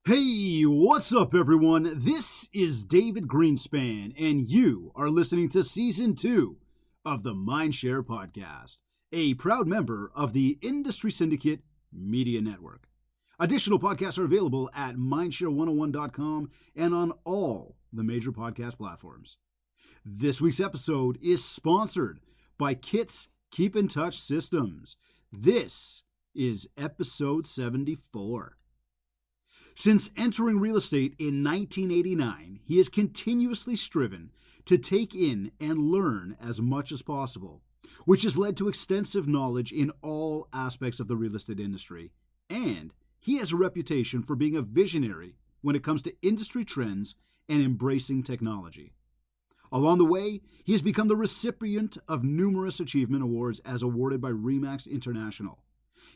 Hey, what's up, everyone? This is David Greenspan, and you are listening to Season 2 of the Mindshare Podcast, a proud member of the Industry Syndicate Media Network. Additional podcasts are available at mindshare101.com and on all the major podcast platforms. This week's episode is sponsored by Kit's Keep in Touch Systems. This is episode 74. Since entering real estate in 1989, he has continuously striven to take in and learn as much as possible, which has led to extensive knowledge in all aspects of the real estate industry. And he has a reputation for being a visionary when it comes to industry trends and embracing technology. Along the way, he has become the recipient of numerous achievement awards as awarded by RE/MAX International.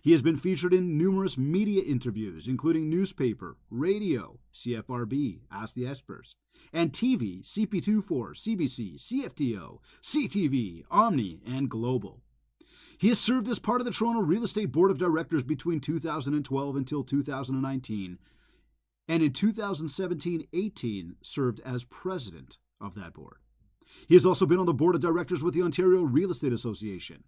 He has been featured in numerous media interviews, including newspaper, radio, CFRB, Ask the Experts, and TV, CP24, CBC, CFTO, CTV, Omni, and Global. He has served as part of the Toronto Real Estate Board of Directors between 2012 until 2019, and in 2017-18 served as president of that board. He has also been on the board of directors with the Ontario Real Estate Association,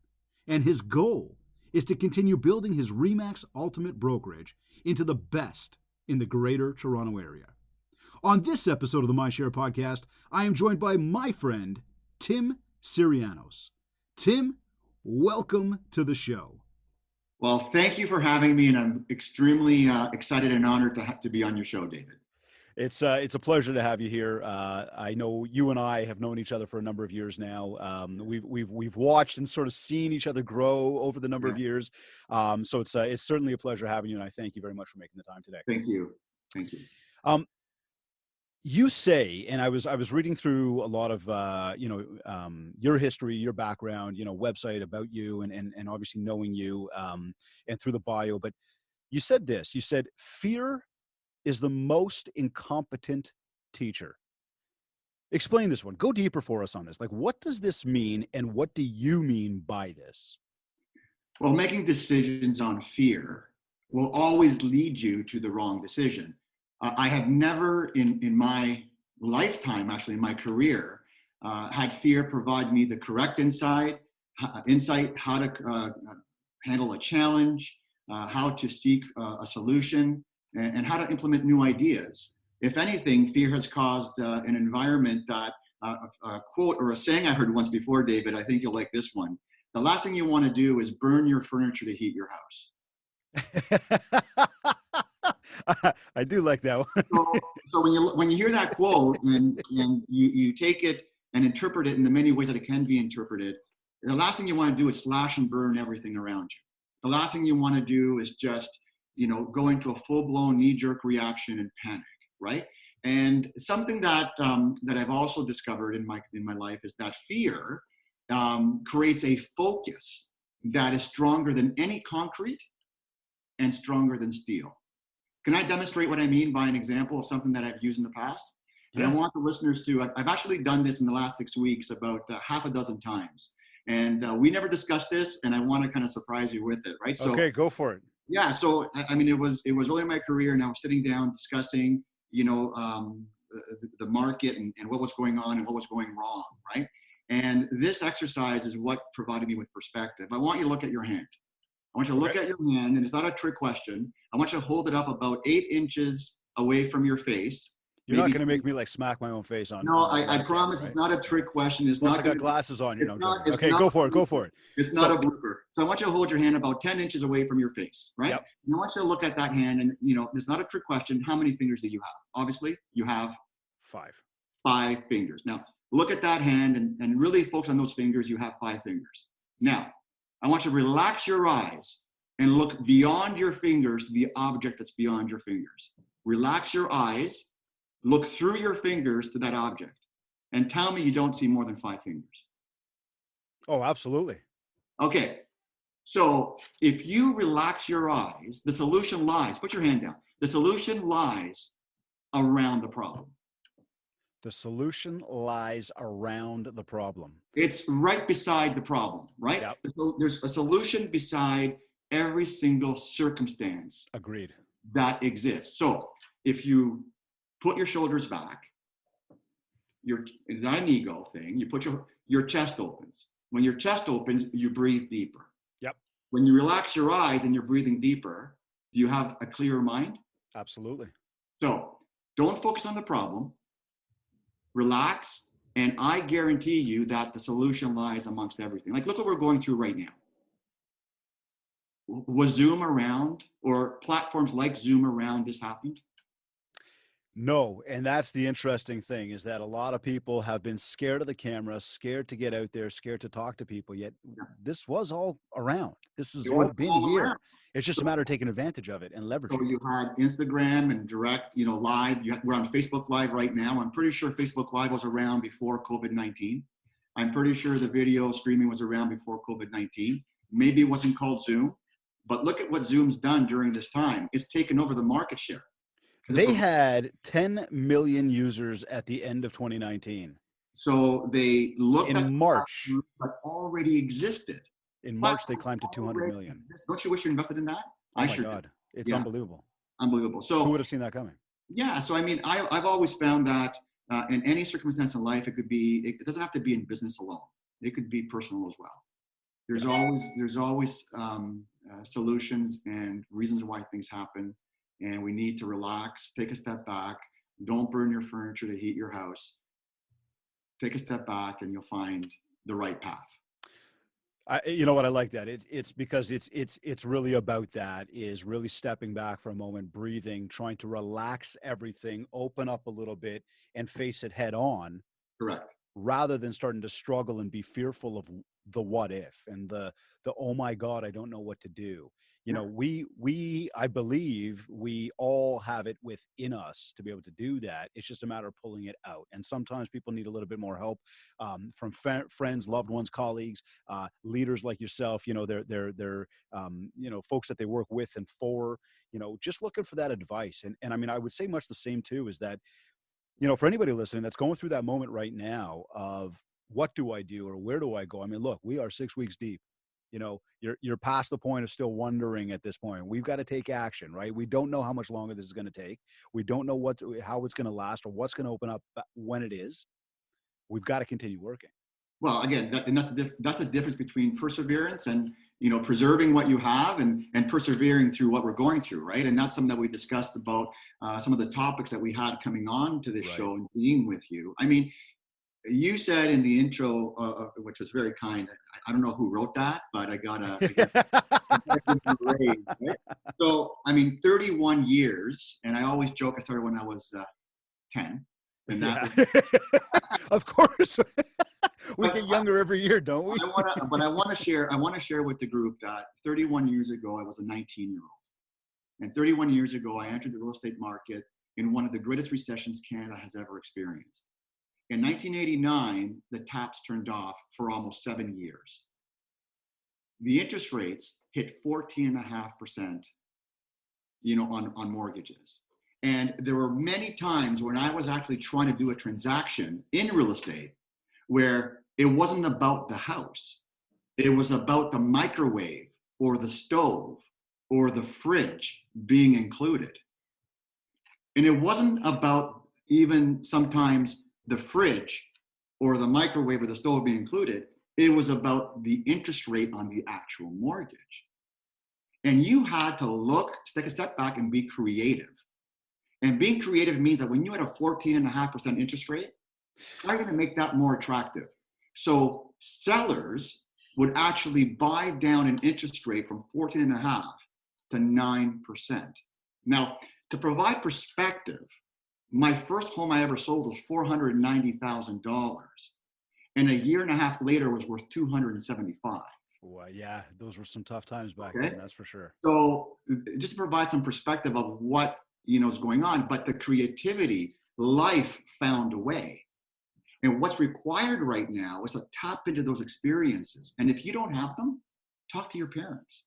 and his goal is to continue building his RE/MAX Ultimate Brokerage into the best in the Greater Toronto Area. On this episode of the Mindshare Podcast, I am joined by my friend, Tim Syrianos. Tim, welcome to the show. Well, thank you for having me, and I'm extremely excited and honored to be on your show, David. It's a pleasure to have you here. I know you and I have known each other for a number of years now. We've watched and sort of seen each other grow over the number of years. So it's certainly a pleasure having you, and I thank you very much for making the time today. Thank you. Thank you. You say, and I was reading through a lot of your history, your background, website about you, and obviously knowing you, and through the bio. But you said this. You said fear is the most incompetent teacher. Explain this one. Go deeper for us on this. Like, what does this mean, and what do you mean by this? Well, making decisions on fear will always lead you to the wrong decision. I have never in my lifetime, actually in my career, had fear provide me the correct insight, how to handle a challenge, how to seek a solution, and how to implement new ideas. If anything, fear has caused an environment that, a quote or a saying I heard once before, David, I think you'll like this one. The last thing you want to do is burn your furniture to heat your house. I do like that one. So when you hear that quote and you take it and interpret it in the many ways that it can be interpreted, the last thing you want to do is slash and burn everything around you. The last thing you want to do is just go into a full-blown knee-jerk reaction and panic, right? And something that I've also discovered in my life is that fear creates a focus that is stronger than any concrete and stronger than steel. Can I demonstrate what I mean by an example of something that I've used in the past? Yeah. And I want the listeners to, I've actually done this in the last 6 weeks about half a dozen times. And we never discussed this, and I want to kind of surprise you with it, right? So, okay, go for it. Yeah, so I mean, it was early in my career, and I was sitting down discussing, the market and what was going on and what was going wrong, right? And this exercise is what provided me with perspective. I want you to look at your hand. I want you to look at your hand, and it's not a trick question. I want you to hold it up about 8 inches away from your face. You're not going to make me like smack my own face on. No, I promise, right? It's not a trick question. It's not. I got glasses on. Okay, go for it. Go for it. It's not a blooper. So I want you to hold your hand about 10 inches away from your face, right? Yep. And I want you to look at that hand, and it's not a trick question. How many fingers do you have? Obviously, you have 5. 5 fingers. Now look at that hand and really focus on those fingers. You have 5 fingers. Now I want you to relax your eyes and look beyond your fingers to the object that's beyond your fingers. Relax your eyes. Look through your fingers to that object and tell me you don't see more than 5 fingers. Oh, absolutely. Okay. So if you relax your eyes, the solution lies, put your hand down. The solution lies around the problem. The solution lies around the problem. It's right beside the problem, right? Yep. So there's a solution beside every single circumstance. Agreed. That exists. So if you put your shoulders back, it's not an ego thing. You put your chest opens. When your chest opens, you breathe deeper. Yep. When you relax your eyes and you're breathing deeper, do you have a clearer mind? Absolutely. So don't focus on the problem. Relax. And I guarantee you that the solution lies amongst everything. Like, look what we're going through right now. Was Zoom around, or platforms like Zoom around, this happened? No, and that's the interesting thing, is that a lot of people have been scared of the camera, scared to get out there, scared to talk to people, yet this was all around. This has all been here. Around. It's just a matter of taking advantage of it and leveraging. So you had Instagram and direct, live. We're on Facebook Live right now. I'm pretty sure Facebook Live was around before COVID-19. I'm pretty sure the video streaming was around before COVID-19. Maybe it wasn't called Zoom, but look at what Zoom's done during this time. It's taken over the market share. They had 10 million users at the end of 2019. So they looked at March, but already existed. In March, they climbed to 200 million. Don't you wish you invested in that? Oh my God, it's unbelievable. Unbelievable. So who would have seen that coming? Yeah. So I mean, I've always found that in any circumstance in life, it doesn't have to be in business alone. It could be personal as well. There's always solutions and reasons why things happen. And we need to relax, take a step back. Don't burn your furniture to heat your house. Take a step back and you'll find the right path. You know what? I like that. It's because it's really about that, is really stepping back for a moment, breathing, trying to relax everything, open up a little bit and face it head on. Correct. Rather than starting to struggle and be fearful of the what if and the oh my God, I don't know what to do. I believe we all have it within us to be able to do that. It's just a matter of pulling it out. And sometimes people need a little bit more help from friends, loved ones, colleagues, leaders like yourself. They're folks that they work with and for. Just looking for that advice. And I mean, I would say much the same too. Is that for anybody listening that's going through that moment right now of what do I do or where do I go? I mean, look, we are 6 weeks deep. You're past the point of still wondering at this point. We've got to take action, right? We don't know how much longer this is going to take. We don't know how it's going to last or what's going to open up when it is. We've got to continue working. Well, again, that's the difference between perseverance and, preserving what you have and persevering through what we're going through, right? And that's something that we discussed about some of the topics that we had coming on to this show and being with you. I mean, you said in the intro, which was very kind. I don't know who wrote that, but I got a raise, right? So, I mean, 31 years, and I always joke I started when I was 10. And of course, we get younger every year, don't we? I want to share with the group that 31 years ago, I was a 19-year-old. And 31 years ago, I entered the real estate market in one of the greatest recessions Canada has ever experienced. In 1989, the taps turned off for almost 7 years. The interest rates hit 14.5%, on mortgages. And there were many times when I was actually trying to do a transaction in real estate where it wasn't about the house. It was about the microwave or the stove or the fridge being included. And it wasn't about even sometimes the fridge or the microwave or the stove being included. It was about the interest rate on the actual mortgage. And you had to take a step back and be creative. And being creative means that when you had a 14.5% interest rate, how are you going to make that more attractive? So sellers would actually buy down an interest rate from 14.5 to 9%. Now, to provide perspective, my first home I ever sold was $490,000, and a year and a half later was worth $275,000. Well, yeah, those were some tough times back then, that's for sure. So, just to provide some perspective of what is going on, but the creativity, life found a way, and what's required right now is to tap into those experiences. And if you don't have them, talk to your parents,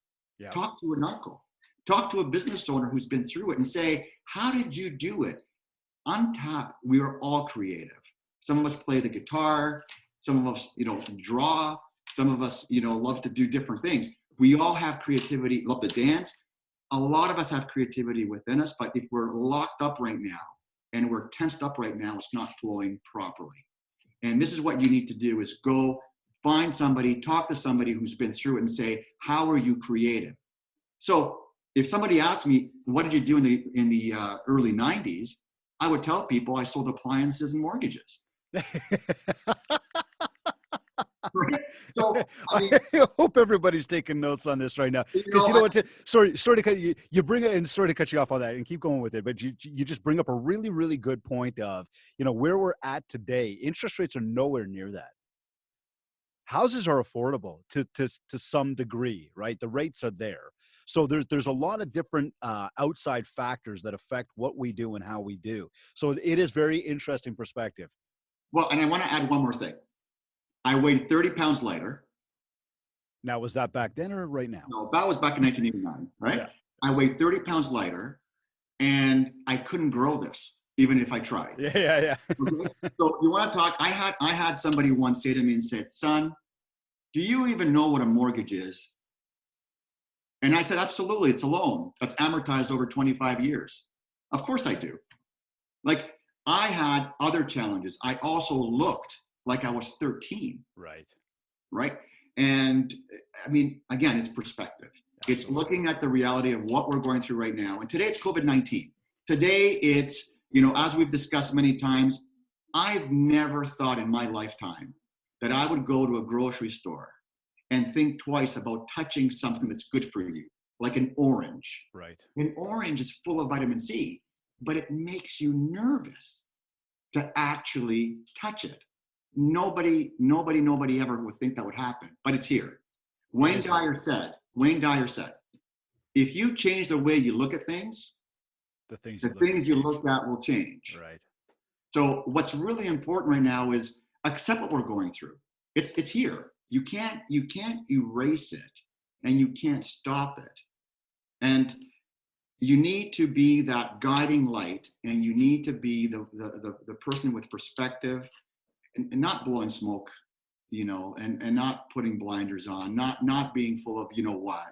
talk to an uncle, talk to a business owner who's been through it, and say, "How did you do it?" Untap. We are all creative. Some of us play the guitar. Some of us, draw. Some of us, love to do different things. We all have creativity, love to dance. a lot of us have creativity within us, but if we're locked up right now and we're tensed up right now, it's not flowing properly. And this is what you need to do, is go find somebody, talk to somebody who's been through it and say, how are you creative? So if somebody asked me, what did you do in the early 90s? I would tell people I sold appliances and mortgages. Right? So I mean, I hope everybody's taking notes on this right now, because you know what? Sorry to cut you. You bring it, and sorry to cut you off on that, and keep going with it. But you just bring up a really, really good point of, you know, where we're at today. Interest rates are nowhere near that. Houses are affordable to some degree, right? The rates are there. So there's a lot of different outside factors that affect what we do and how we do. So it is very interesting perspective. Well, and I want to add one more thing. I weighed 30 pounds lighter. Now, was that back then or right now? No, that was back in 1989, right? Yeah. I weighed 30 pounds lighter, and I couldn't grow this, even if I tried. Yeah. Okay? So you want to talk? I had somebody once say to me and said, son, do you even know what a mortgage is? And I said, absolutely, it's a loan that's amortized over 25 years. Of course I do. Like, I had other challenges. I also looked like I was 13. Right. And I mean, again, it's perspective. Absolutely. It's looking at the reality of what we're going through right now. And today it's COVID-19. Today it's, you know, as we've discussed many times, I've never thought in my lifetime that I would go to a grocery store and think twice about touching something that's good for you, like an orange. Right. An orange is full of vitamin C, but it makes you nervous to actually touch it. Nobody ever would think that would happen, but it's here. Wayne Dyer said, if you change the way you look at things, the things you look at will change. Right. So what's really important right now is accept what we're going through. It's here. You can't erase it, and you can't stop it. And you need to be that guiding light, and you need to be the person with perspective, and not blowing smoke, you know, and not putting blinders on, not being full of, you know what.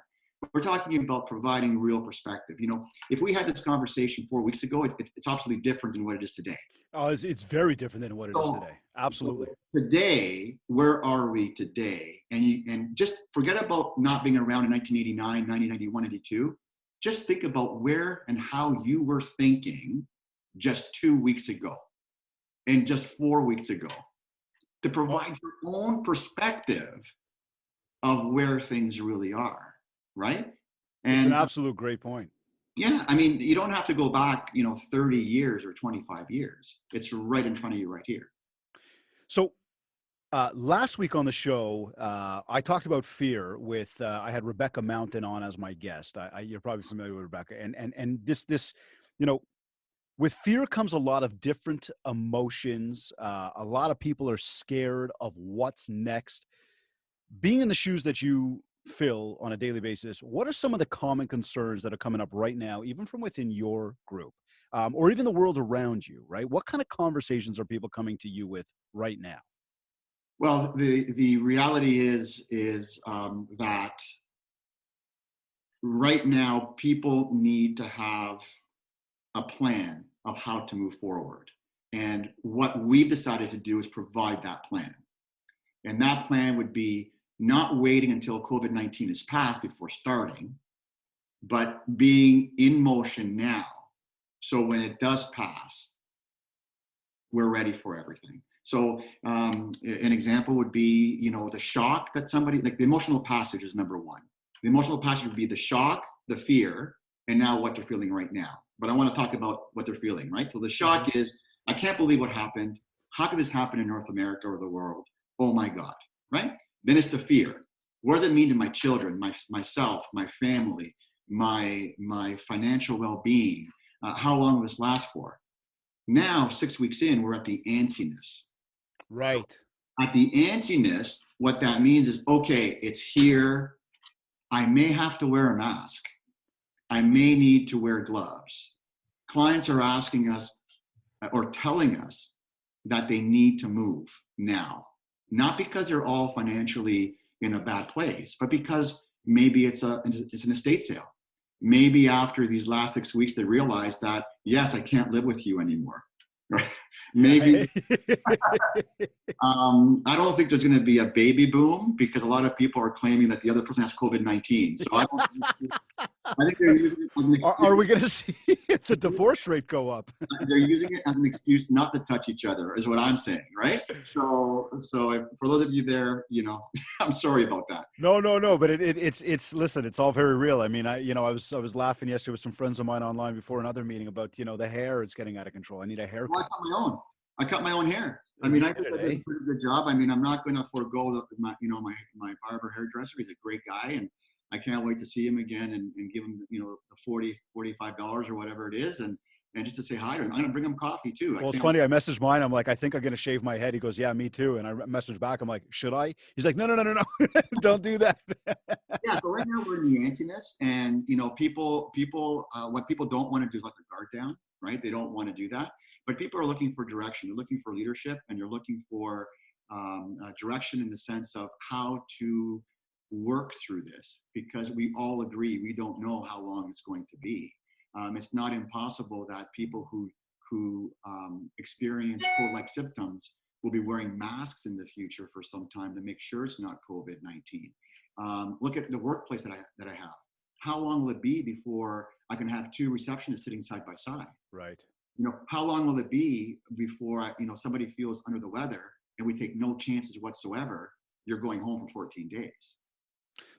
We're talking about providing real perspective. You know, if we had this conversation 4 weeks ago, it's obviously different than what it is today. Oh, it's very different than what it is today. Absolutely. So today, where are we today? And just forget about not being around in 1989, 1991, 92. Just think about where and how you were thinking just 2 weeks ago and just 4 weeks ago, to provide your own perspective of where things really are, right? And it's an absolute great point. Yeah, I mean, you don't have to go back, you know, 30 years or 25 years. It's right in front of you right here. So last week on the show, I talked about fear with, I had Rebecca Mountain on as my guest. You're probably familiar with Rebecca. And this, you know, with fear comes a lot of different emotions. A lot of people are scared of what's next. Being in the shoes that you fill on a daily basis, what are some of the common concerns that are coming up right now, even from within your group, or even the world around you, right? What kind of conversations are people coming to you with right now? Well, the reality is that right now people need to have a plan of how to move forward. And what we've decided to do is provide that plan. And that plan would be not waiting until COVID-19 is passed before starting, but being in motion now. So when it does pass, we're ready for everything. So an example would be, you know, the shock that somebody, like the emotional passage is number one. The emotional passage would be the shock, the fear, and now what they're feeling right now. But I want to talk about what they're feeling, right? So the shock is, I can't believe what happened. How could this happen in North America or the world? Oh my God, right? Then it's the fear. What does it mean to my children, myself, my family, my financial well-being? How long will this last for? Now, 6 weeks in, we're at the antsiness. Right. At the antsiness, what that means is, okay, it's here. I may have to wear a mask. I may need to wear gloves. Clients are asking us or telling us that they need to move now. Not because they're all financially in a bad place, but because maybe it's an estate sale. maybe after these last 6 weeks, they realize that, yes, I can't live with you anymore. Right? Maybe I don't think there's going to be a baby boom because a lot of people are claiming that the other person has COVID-19. So I think they're using it as an excuse. Are we going to see the divorce rate go up? They're using it as an excuse not to touch each other, is what I'm saying, right? So for those of you there, I'm sorry about that. No, but it's listen, it's all very real. I mean, I was laughing yesterday with some friends of mine online before another meeting about the hair is getting out of control. I need a haircut. Well, I cut my own hair. I mean, I think I did a pretty good job. I mean, I'm not going to forego my barber hairdresser. He's a great guy, and I can't wait to see him again and give him, the $45 or whatever it is, and just to say hi to him. I'm going to bring him coffee too. Well, it's funny. I messaged mine. I'm like, I think I'm going to shave my head. He goes, yeah, me too. And I messaged back. I'm like, should I? He's like, no, don't do that. Yeah. So right now we're in the antsiness, and people, what people don't want to do is let their guard down, right? They don't want to do that. But people are looking for direction. They're looking for leadership, and you're looking for direction in the sense of how to work through this, because we all agree we don't know how long it's going to be. It's not impossible that people who experience cold-like symptoms will be wearing masks in the future for some time to make sure it's not COVID-19. Look at the workplace that I have. How long will it be before I can have two receptionists sitting side by side? Right. How long will it be before somebody feels under the weather and we take no chances whatsoever? You're going home for 14 days.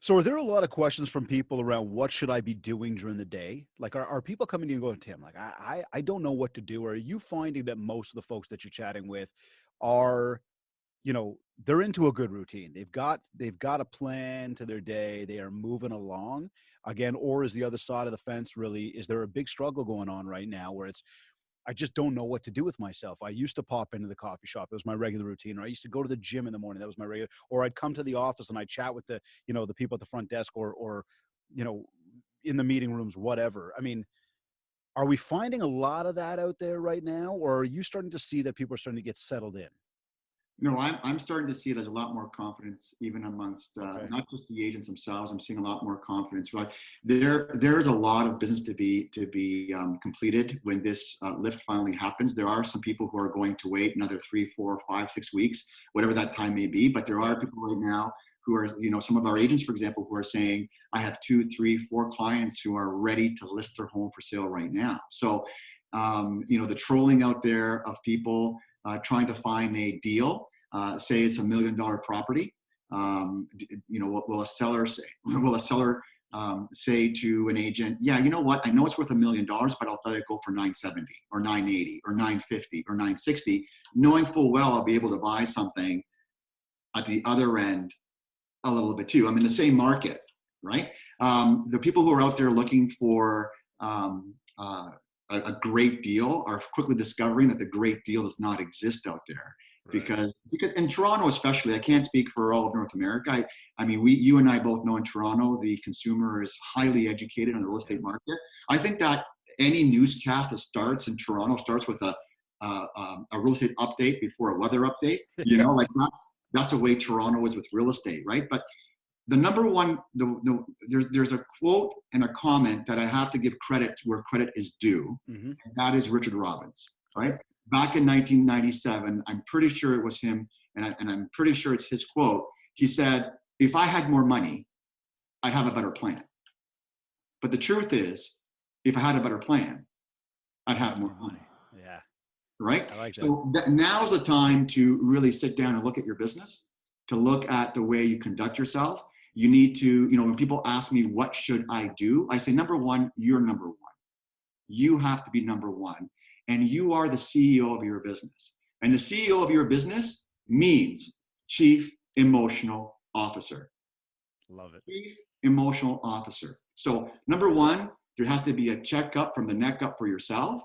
So are there a lot of questions from people around what should I be doing during the day? Like, are people coming to you and going, Tim, like, I don't know what to do? Or are you finding that most of the folks that you're chatting with are, they're into a good routine. They've got a plan to their day. They are moving along again. Or is the other side of the fence really, is there a big struggle going on right now where I just don't know what to do with myself. I used to pop into the coffee shop. It was my regular routine. Or I used to go to the gym in the morning. That was my regular, or I'd come to the office and I'd chat with the people at the front desk or in the meeting rooms, whatever. I mean, are we finding a lot of that out there right now? Or are you starting to see that people are starting to get settled in? No, I'm starting to see there's a lot more confidence even amongst not just the agents themselves. I'm seeing a lot more confidence. Right, there is a lot of business to be completed when this lift finally happens. There are some people who are going to wait another 3, 4, 5, 6 weeks, whatever that time may be. But there are people right now who are, some of our agents, for example, who are saying, I have 2, 3, 4 clients who are ready to list their home for sale right now. So, the trolling out there of people trying to find a deal. Say it's $1 million property. Will a seller say? Will a seller say to an agent, "Yeah, you know what? I know it's worth $1 million, but I'll let it go for 970 or 980 or 950 or 960, knowing full well I'll be able to buy something at the other end a little bit too." I'm in the same market, right? The people who are out there looking for a great deal are quickly discovering that the great deal does not exist out there. Because in Toronto especially, I can't speak for all of North America. I mean, you and I both know in Toronto, the consumer is highly educated on the real estate market. I think that any newscast that starts in Toronto starts with a real estate update before a weather update. Like that's the way Toronto is with real estate, right? But the number one, there's a quote and a comment that I have to give credit to where credit is due, and that is Richard Robbins, right? Back in 1997, I'm pretty sure it was him, and I'm pretty sure it's his quote. He said, if I had more money, I'd have a better plan. But the truth is, if I had a better plan, I'd have more money. Yeah. Right? I like that. So now's the time to really sit down and look at your business, to look at the way you conduct yourself. You need to, when people ask me, what should I do? I say, number one, you're number one. You have to be number one. And you are the CEO of your business. And the CEO of your business means Chief Emotional Officer. Love it. Chief Emotional Officer. So number one, there has to be a checkup from the neck up for yourself.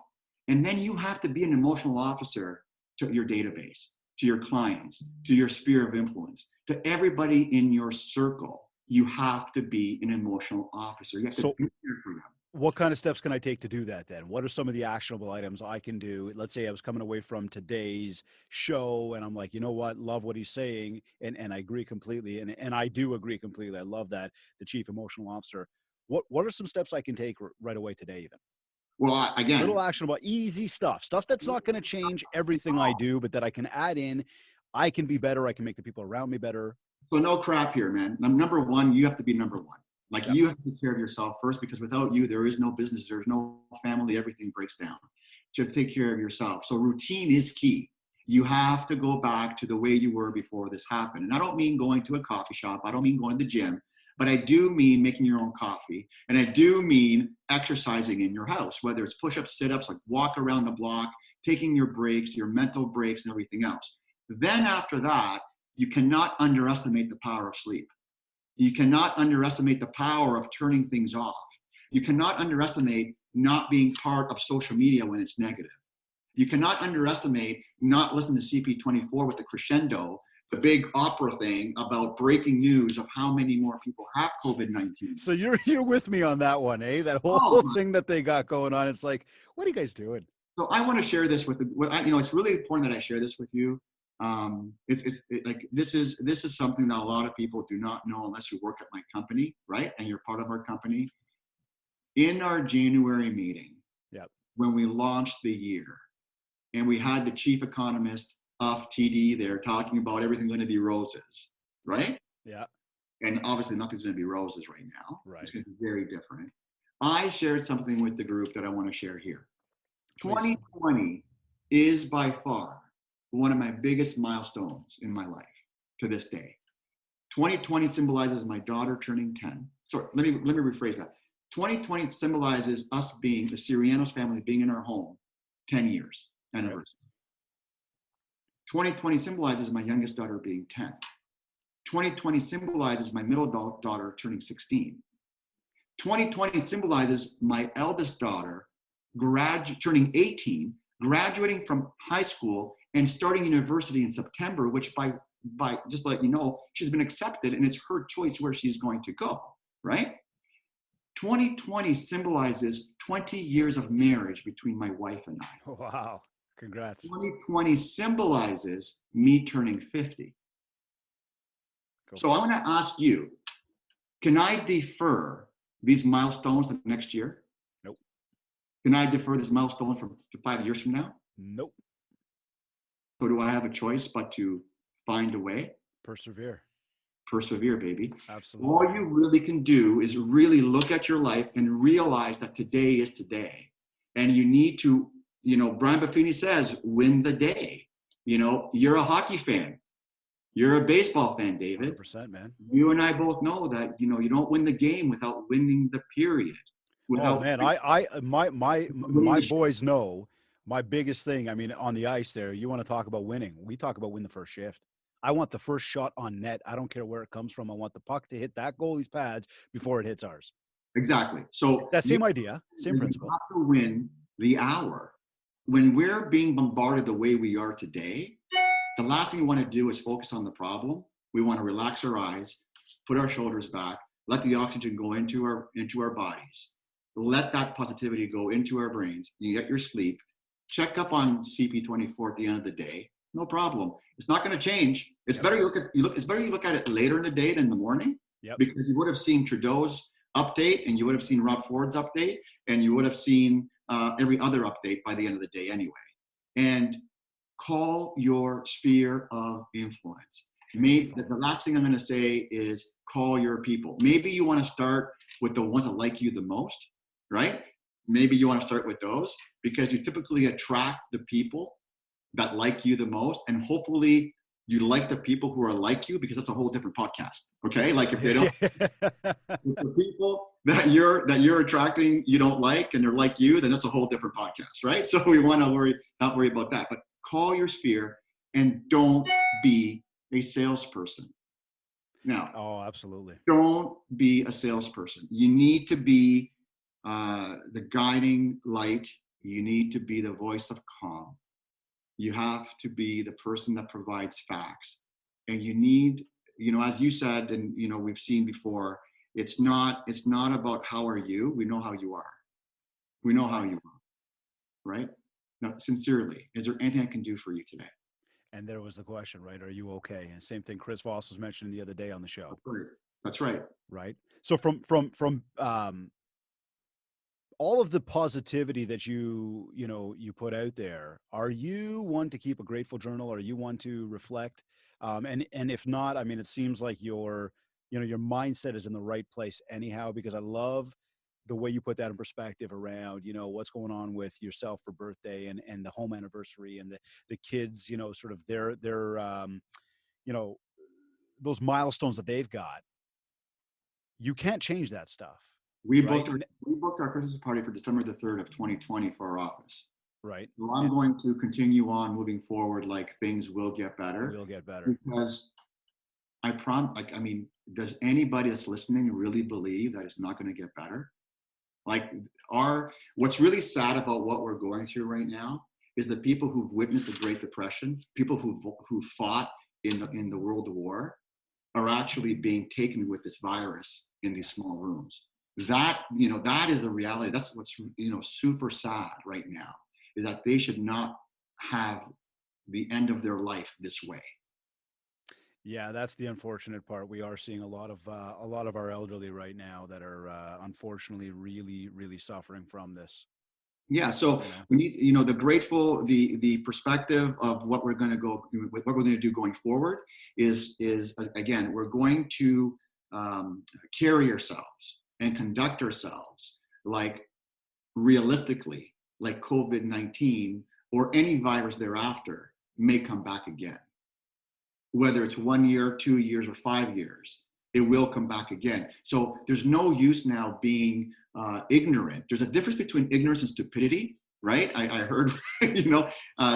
And then you have to be an emotional officer to your database, to your clients, to your sphere of influence, to everybody in your circle. You have to be an emotional officer. You have to be there for them. What kind of steps can I take to do that then? What are some of the actionable items I can do? Let's say I was coming away from today's show and I'm like, you know what, love what he's saying. And I agree completely. And I do agree completely. I love that. The chief emotional officer. What are some steps I can take right away today even? Well, again, Little actionable, easy stuff that's not going to change everything I do, but that I can add in. I can be better. I can make the people around me better. so no crap here, man. Number one, you have to be number one. Like Yep. you have to take care of yourself first, because without you, there is no business, there's no family, everything breaks down. So you have to take care of yourself. So routine is key. You have to go back to the way you were before this happened. And I don't mean going to a coffee shop. I don't mean going to the gym, but I do mean making your own coffee. And I do mean exercising in your house, whether it's push-ups, sit-ups, like walk around the block, taking your breaks, your mental breaks, and everything else. Then after that, you cannot underestimate the power of sleep. You cannot underestimate the power of turning things off. You cannot underestimate not being part of social media when it's negative. You cannot underestimate not listening to CP24 with the crescendo, the big opera thing about breaking news of how many more people have COVID-19. So you're with me on that one, eh? That whole thing that they got going on. It's like, what are you guys doing? So I want to share this it's really important that I share this with you. This is something that a lot of people do not know unless you work at my company, right? And you're part of our company. In our January meeting, yep, when we launched the year, and we had the chief economist of TD there talking about everything going to be roses, right? Yeah. And obviously nothing's going to be roses right now. Right. It's going to be very different. I shared something with the group that I want to share here. Please. 2020 is by far one of my biggest milestones in my life to this day. 2020 symbolizes my daughter turning 10. Sorry, let me rephrase that. 2020 symbolizes us being, the Syrianos family being in our home 10 years anniversary. 2020 symbolizes my youngest daughter being 10. 2020 symbolizes my middle daughter turning 16. 2020 symbolizes my eldest daughter turning 18, graduating from high school and starting university in September, which by just to let you know, she's been accepted and it's her choice where she's going to go, right? 2020 symbolizes 20 years of marriage between my wife and I. Wow, congrats. 2020 symbolizes me turning 50. So I'm going to ask you, can I defer these milestones to next year? Nope. Can I defer this milestone to 5 years from now? Nope. So do I have a choice but to find a way? Persevere. Persevere, baby. Absolutely. All you really can do is really look at your life and realize that today is today. And you need to, Brian Buffini says, win the day. You're a hockey fan. You're a baseball fan, David. 100%, man. You and I both know that, you don't win the game without winning the period. Oh man, my boys know my biggest thing. I mean, on the ice there, you want to talk about winning. We talk about win the first shift. I want the first shot on net. I don't care where it comes from. I want the puck to hit that goalie's pads before it hits ours. Exactly. So that same idea, same principle. You have to win the hour. When we're being bombarded the way we are today, the last thing we want to do is focus on the problem. We want to relax our eyes, put our shoulders back, let the oxygen go into our bodies. Let that positivity go into our brains. You get your sleep. Check up on CP24 at the end of the day. No problem. It's not going to change. It's better you look at it later in the day than the morning. Yep. Because you would have seen Trudeau's update, and you would have seen Rob Ford's update, and you would have seen every other update by the end of the day anyway. And call your sphere of influence. The last thing I'm going to say is call your people. Maybe you want to start with the ones that like you the most, right? Maybe you want to start with those because you typically attract the people that like you the most, and hopefully you like the people who are like you, because that's a whole different podcast. Okay, like if they don't, if the people that you're attracting you don't like, and they're like you, then that's a whole different podcast, right? So we want to not worry about that, but call your sphere and don't be a salesperson. Now, oh, absolutely, don't be a salesperson. You need to be the guiding light. You need to be the voice of calm. You have to be the person that provides facts. And you need, as you said, and we've seen before, it's not about how are you. We know how you are. We know how you are, right? Now, sincerely, is there anything I can do for you today? And there was the question, right? Are you okay? And same thing Chris Voss was mentioning the other day on the show. That's right. Right. So from all of the positivity that you put out there, are you one to keep a grateful journal? Are you one to reflect? And if not, I mean, it seems like your mindset is in the right place anyhow, because I love the way you put that in perspective around, what's going on with yourself for birthday and the home anniversary and the kids, sort of their you know, those milestones that they've got. You can't change that stuff, We right? booked our we booked our Christmas party for December the 3rd of 2020 for our office. Right. Well, I'm going to continue on moving forward, like things will get better, Will get better. because I mean, does anybody that's listening really believe that it's not going to get better? Like, what's really sad about what we're going through right now is the people who've witnessed the Great Depression, people who fought in the World War, are actually being taken with this virus in these small rooms. That is the reality. That's what's, super sad right now, is that they should not have the end of their life this way. Yeah, that's the unfortunate part. We are seeing a lot of our elderly right now that are unfortunately really, really suffering from this. Yeah, so we need, the perspective of what we're going to do going forward is again, we're going to carry ourselves and conduct ourselves like realistically, like COVID-19 or any virus thereafter may come back again. Whether it's 1 year, 2 years, or 5 years, it will come back again. So there's no use now being ignorant. There's a difference between ignorance and stupidity, right? I heard,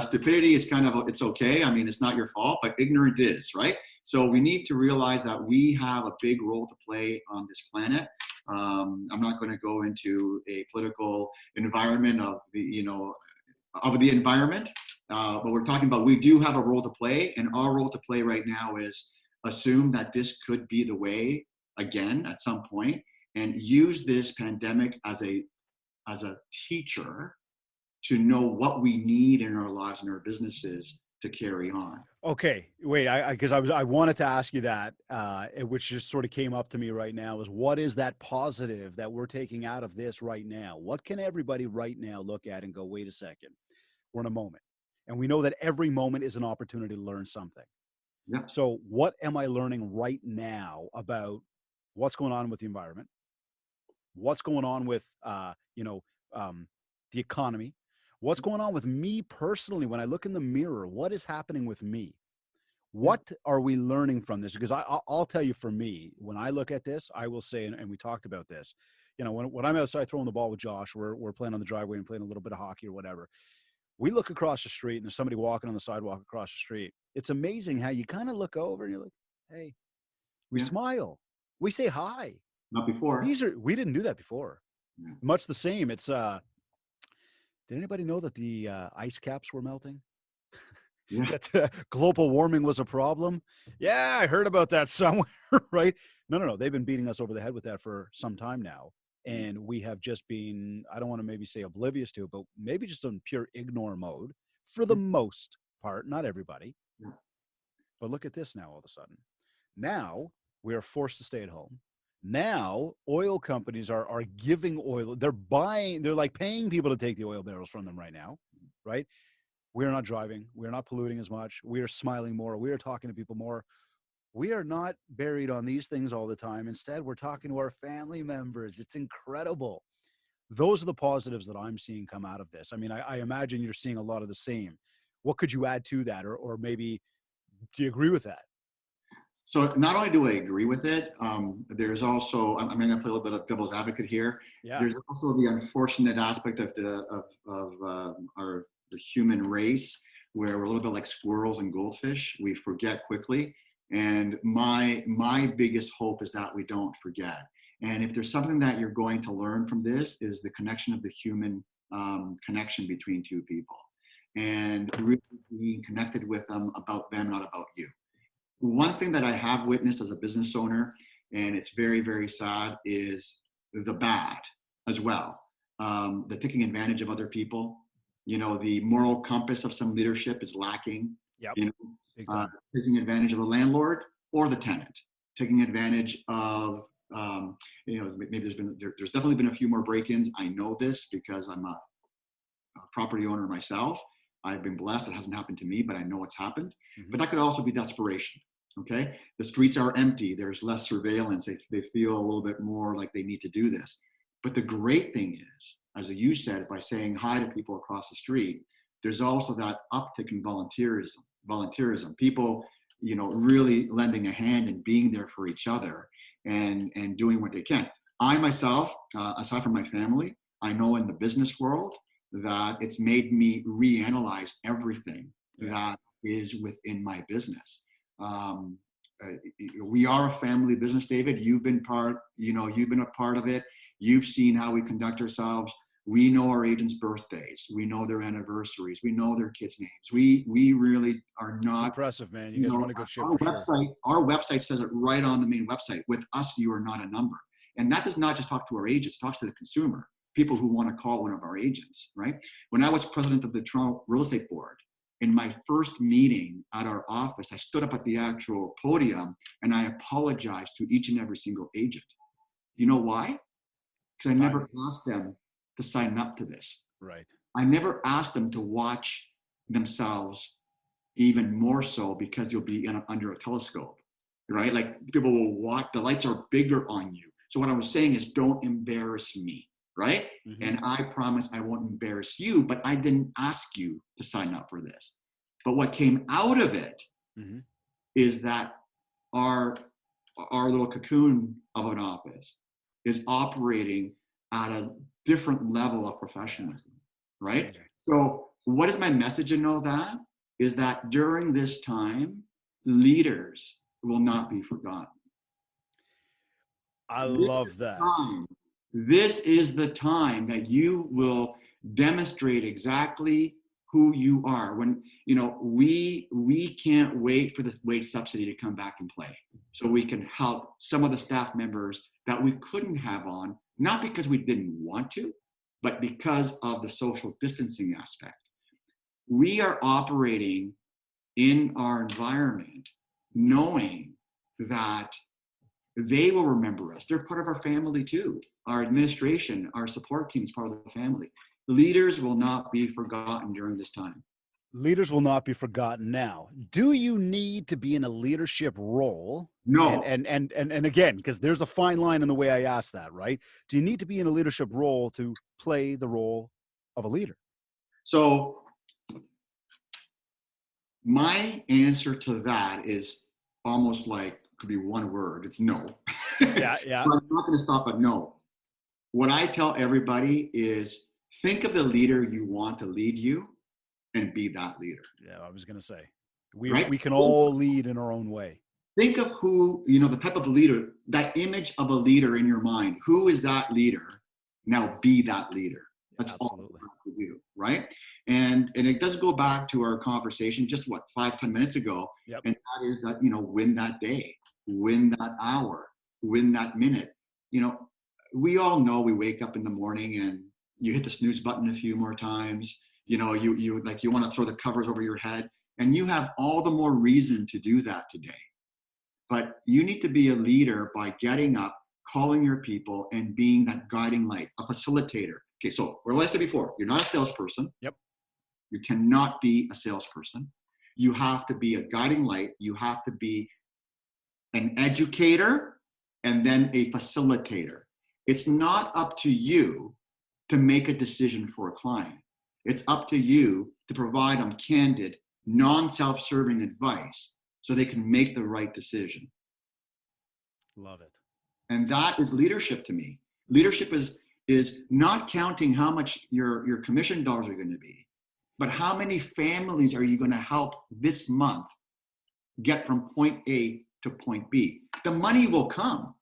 stupidity is kind of, it's okay. I mean, it's not your fault, but ignorant is, right? So we need to realize that we have a big role to play on this planet. I'm not going to go into a political environment of the environment, but we're talking about, we do have a role to play, and our role to play right now is assume that this could be the way again at some point, and use this pandemic as a teacher to know what we need in our lives and our businesses to carry on. Okay, wait, I wanted to ask you that, which just sort of came up to me right now, is what is that positive that we're taking out of this right now? What can everybody right now look at and go, wait a second, we're in a moment. And we know that every moment is an opportunity to learn something. Yeah. So what am I learning right now about what's going on with the environment? What's going on with, the economy? What's going on with me personally? When I look in the mirror, what is happening with me? What are we learning from this? Because I'll tell you, for me, when I look at this, I will say, and we talked about this, when I'm outside throwing the ball with Josh, we're playing on the driveway and playing a little bit of hockey or whatever. We look across the street and there's somebody walking on the sidewalk across the street. It's amazing how you kind of look over and you're like, hey, we smile. We say hi. Not before. We didn't do that before. Yeah. Much the same. It's, did anybody know that the ice caps were melting? Yeah. That global warming was a problem? Yeah, I heard about that somewhere, right? No. They've been beating us over the head with that for some time now. And we have just been, I don't want to maybe say oblivious to it, but maybe just on pure ignore mode for the most part, not everybody. Yeah. But look at this now, all of a sudden. Now we are forced to stay at home. Now oil companies are giving oil. They're like paying people to take the oil barrels from them right now, right? We're not driving. We're not polluting as much. We are smiling more. We are talking to people more. We are not buried on these things all the time. Instead, we're talking to our family members. It's incredible. Those are the positives that I'm seeing come out of this. I mean, I imagine you're seeing a lot of the same. What could you add to that? Or maybe, do you agree with that? So not only do I agree with it, there's also, I'm going to play a little bit of devil's advocate here. Yeah. There's also the unfortunate aspect of the human race, where we're a little bit like squirrels and goldfish. We forget quickly. And my biggest hope is that we don't forget. And if there's something that you're going to learn from this, is the connection of the human connection between two people, and really being connected with them, about them, not about you. One thing that I have witnessed as a business owner, and it's very, very sad, is the bad as well. The taking advantage of other people. The moral compass of some leadership is lacking. Yep. Taking advantage of the landlord or the tenant taking advantage of, maybe there's definitely been a few more break-ins. I know this because I'm a property owner myself. I've been blessed. It hasn't happened to me, but I know it's happened. Mm-hmm. But that could also be desperation. Okay. The streets are empty. There's less surveillance. They feel a little bit more like they need to do this. But the great thing is, as you said, by saying hi to people across the street, there's also that uptick in volunteerism. People, really lending a hand and being there for each other and doing what they can. I myself, aside from my family, I know in the business world that it's made me reanalyze everything that is within my business. We are a family business, David. You've been a part of it. You've seen how we conduct ourselves. We know our agents' birthdays. We know their anniversaries. We know their kids' names. We really are not. It's impressive, man. You guys run a good ship. Our website says it right on the main website. With us, you are not a number. And that does not just talk to our agents, it talks to the consumer, people who want to call one of our agents, right? When I was president of the Toronto Real Estate Board, in my first meeting at our office, I stood up at the actual podium and I apologized to each and every single agent. You know why? Because I never asked them to sign up to this. Right. I never asked them to watch themselves even more so because you'll be under a telescope, right? Like people will watch, the lights are bigger on you. So what I was saying is don't embarrass me, right? Mm-hmm. And I promise I won't embarrass you, but I didn't ask you to sign up for this. But what came out of it is that our little cocoon of an office is operating at a different level of professionalism, right? So what is my message in all that? Is that during this time, leaders will not be forgotten. I love that. This is the time that you will demonstrate exactly who you are. When, we can't wait for the wage subsidy to come back and play so we can help some of the staff members that we couldn't have on, not because we didn't want to, but because of the social distancing aspect. We are operating in our environment knowing that they will remember us. They're part of our family too. Our administration, our support team is part of the family. Leaders will not be forgotten during this time. Leaders will not be forgotten now. Do you need to be in a leadership role? No. And again, because there's a fine line in the way I ask that, right? Do you need to be in a leadership role to play the role of a leader? So my answer to that is almost like, could be one word. It's no. Yeah. But I'm not going to stop at no. What I tell everybody is think of the leader you want to lead you and be that leader. Yeah, I was going to say, we can all lead in our own way. Think of who, the type of leader, that image of a leader in your mind. Who is that leader? Now be that leader. That's all you have to do, right? And it does go back to our conversation just 5-10 minutes ago. Yep. And that is that, win that day, win that hour, win that minute. We all know we wake up in the morning and you hit the snooze button a few more times. You want to throw the covers over your head, and you have all the more reason to do that today. But you need to be a leader by getting up, calling your people, and being that guiding light, a facilitator. Okay, so what I said before, you're not a salesperson. Yep. You cannot be a salesperson. You have to be a guiding light. You have to be an educator and then a facilitator. It's not up to you to make a decision for a client. It's up to you to provide them candid, non-self-serving advice so they can make the right decision. Love it. And that is leadership to me. Leadership is not counting how much your commission dollars are going to be, but how many families are you going to help this month get from point A to point B? The money will come.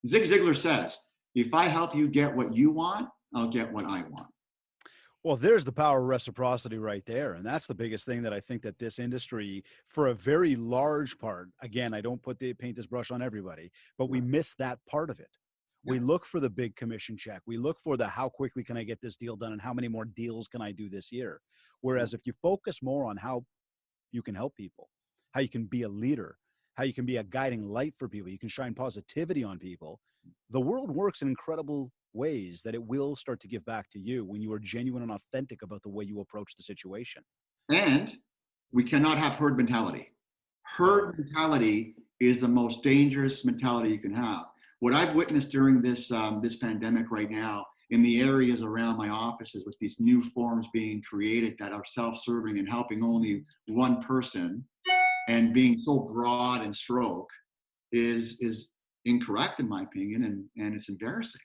Zig Ziglar says, if I help you get what you want, I'll get what I want. Well, there's the power of reciprocity right there. And that's the biggest thing that I think that this industry, for a very large part, again, I don't paint this brush on everybody, but we miss that part of it. We look for the big commission check. We look for the how quickly can I get this deal done and how many more deals can I do this year? Whereas if you focus more on how you can help people, how you can be a leader, how you can be a guiding light for people. You can shine positivity on people. The world works in incredible ways that it will start to give back to you when you are genuine and authentic about the way you approach the situation. And we cannot have herd mentality. Herd mentality is the most dangerous mentality you can have. What I've witnessed during this this pandemic right now in the areas around my offices with these new forms being created that are self-serving and helping only one person and being so broad and stroke is incorrect in my opinion, and it's embarrassing.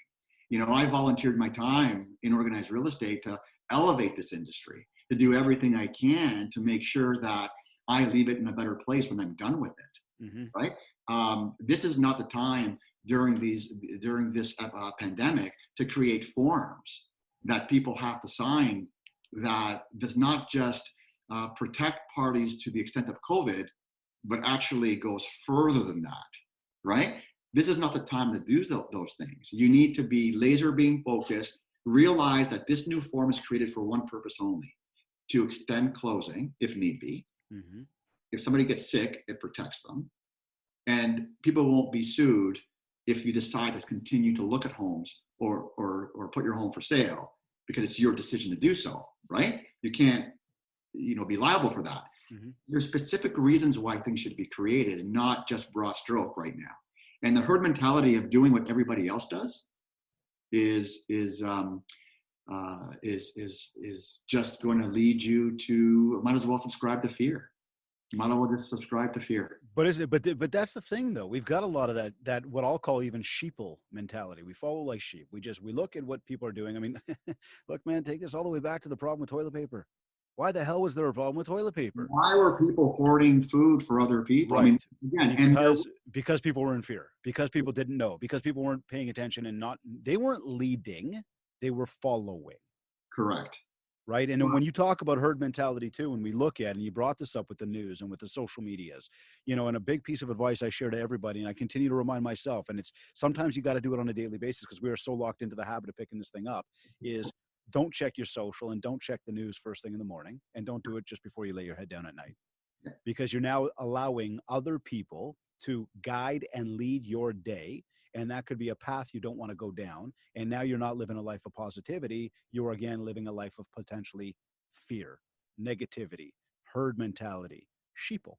You know, I volunteered my time in organized real estate to elevate this industry, to do everything I can to make sure that I leave it in a better place when I'm done with it, right? This is not the time during this pandemic to create forms that people have to sign that does not just protect parties to the extent of COVID, but actually goes further than that, right? This is not the time to do those things. You need to be laser beam focused, realize that this new form is created for one purpose only, to extend closing if need be. If somebody gets sick, it protects them. And people won't be sued if you decide to continue to look at homes or put your home for sale because it's your decision to do so, right? You can't, be liable for that. There's specific reasons why things should be created and not just broad stroke right now. And the herd mentality of doing what everybody else does is just going to lead you to, might as well subscribe to fear. Might as well just subscribe to fear. But that's the thing though. We've got a lot of that what I'll call even sheeple mentality. We follow like sheep. We look at what people are doing. I mean, look, man, take this all the way back to the problem with toilet paper. Why the hell was there a problem with toilet paper? Why were people hoarding food for other people? Right. I mean, because people were in fear, because people didn't know, because people weren't paying attention and they weren't leading, they were following. Correct. Right. And when you talk about herd mentality too, when we look at, and you brought this up with the news and with the social medias, and a big piece of advice I share to everybody, and I continue to remind myself, and it's sometimes you got to do it on a daily basis because we are so locked into the habit of picking this thing up, is don't check your social and don't check the news first thing in the morning, and don't do it just before you lay your head down at night, because you're now allowing other people to guide and lead your day. And that could be a path you don't want to go down. And now you're not living a life of positivity. You're again living a life of potentially fear, negativity, herd mentality, sheeple.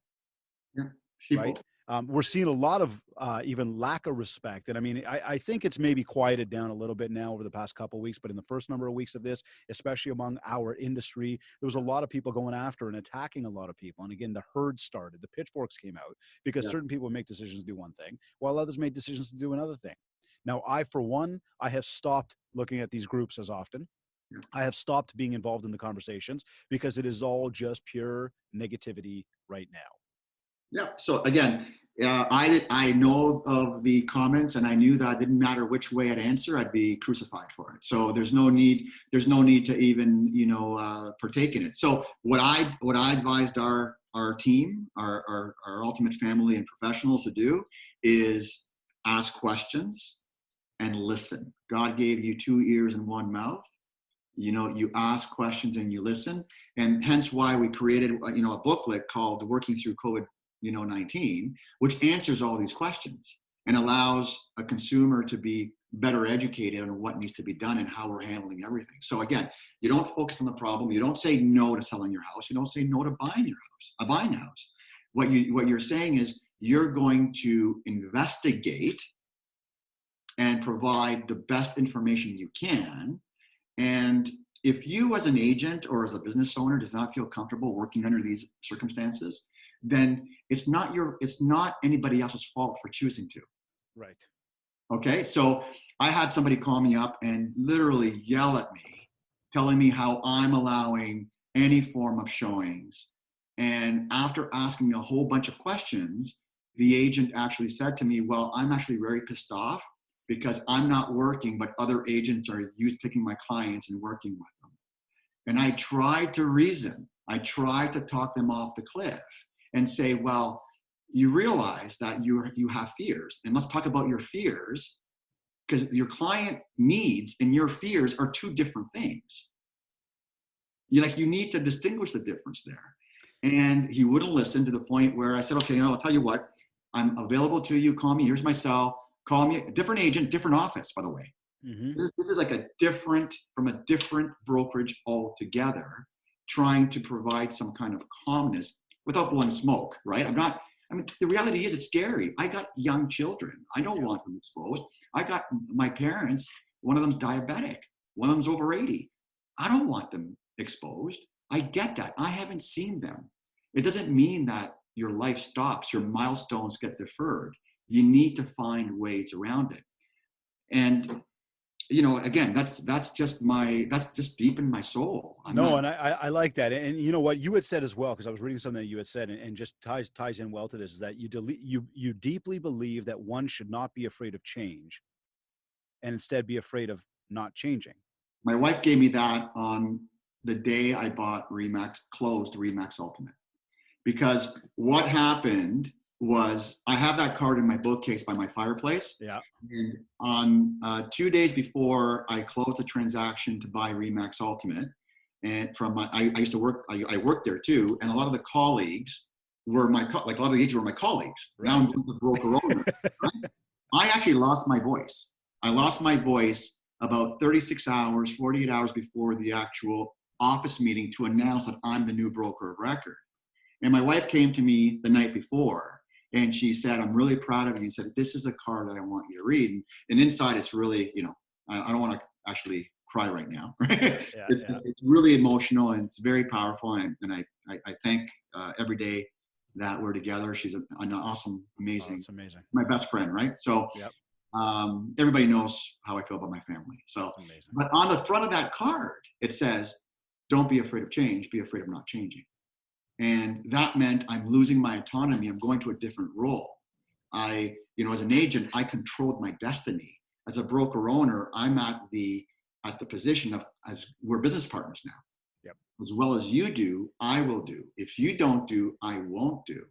Yeah, sheeple. Right? We're seeing a lot of even lack of respect. And I mean, I think it's maybe quieted down a little bit now over the past couple of weeks, but in the first number of weeks of this, especially among our industry, there was a lot of people going after and attacking a lot of people. And again, the herd started, the pitchforks came out because certain people make decisions to do one thing while others made decisions to do another thing. Now, for one, I have stopped looking at these groups as often. I have stopped being involved in the conversations because it is all just pure negativity right now. Yeah. So again, I know of the comments, and I knew that it didn't matter which way I'd answer, I'd be crucified for it. So there's no need to even partake in it. So what I advised our team, our ultimate family and professionals to do is ask questions and listen. God gave you 2 ears and 1 mouth. You ask questions and you listen, and hence why we created a booklet called Working Through COVID-19, which answers all these questions and allows a consumer to be better educated on what needs to be done and how we're handling everything. So again, you don't focus on the problem. You don't say no to selling your house. You don't say no to buying a house. What you're saying is you're going to investigate and provide the best information you can. And if you as an agent or as a business owner does not feel comfortable working under these circumstances, then it's not anybody else's fault for choosing to. Right. Okay. So I had somebody call me up and literally yell at me, telling me how I'm allowing any form of showings. And after asking a whole bunch of questions, the agent actually said to me, well, I'm actually very pissed off because I'm not working, but other agents are taking my clients and working with them. And I tried to reason. I tried to talk them off the cliff and say, well, you realize that you have fears. And let's talk about your fears, because your client needs and your fears are 2 different things. You need to distinguish the difference there. And he wouldn't listen, to the point where I said, okay, I'll tell you what, I'm available to you. Call me. Here's my cell. Call me. A different agent, different office, by the way. Mm-hmm. This is like from a different brokerage altogether, trying to provide some kind of calmness without blowing smoke, right? The reality is it's scary. I got young children. I don't want them exposed. I got my parents, one of them's diabetic, one of them's over 80. I don't want them exposed. I get that. I haven't seen them. It doesn't mean that your life stops, your milestones get deferred. You need to find ways around it. And again, that's just deep in my soul. And I like that. And you know what you had said as well, because I was reading something that you had said, and just ties in well to this, is that you deeply believe that one should not be afraid of change, and instead be afraid of not changing. My wife gave me that on the day I bought closed Remax Ultimate, because what happened was I have that card in my bookcase by my fireplace. Yeah. And on 2 days before I closed the transaction to buy Remax Ultimate, and I used to work, I worked there too, and a lot of the colleagues were a lot of the agents were my colleagues. Right. Now I'm the broker owner. Right? I actually lost my voice. I lost my voice about 36 hours, 48 hours before the actual office meeting to announce that I'm the new broker of record. And my wife came to me the night before, and she said, I'm really proud of you. And said, this is a card that I want you to read. And inside it's really, I don't want to actually cry right now. Right? It's really emotional, and it's very powerful. And I thank every day that we're together. She's an awesome, amazing, that's amazing. My best friend, right? So everybody knows how I feel about my family. So, but on the front of that card, it says, don't be afraid of change, be afraid of not changing. And that meant I'm losing my autonomy. I'm going to a different role. As an agent, I controlled my destiny. As a broker owner, I'm at the position of, as we're business partners now. Yep. As well as you do, I will do. If you don't do, I won't do.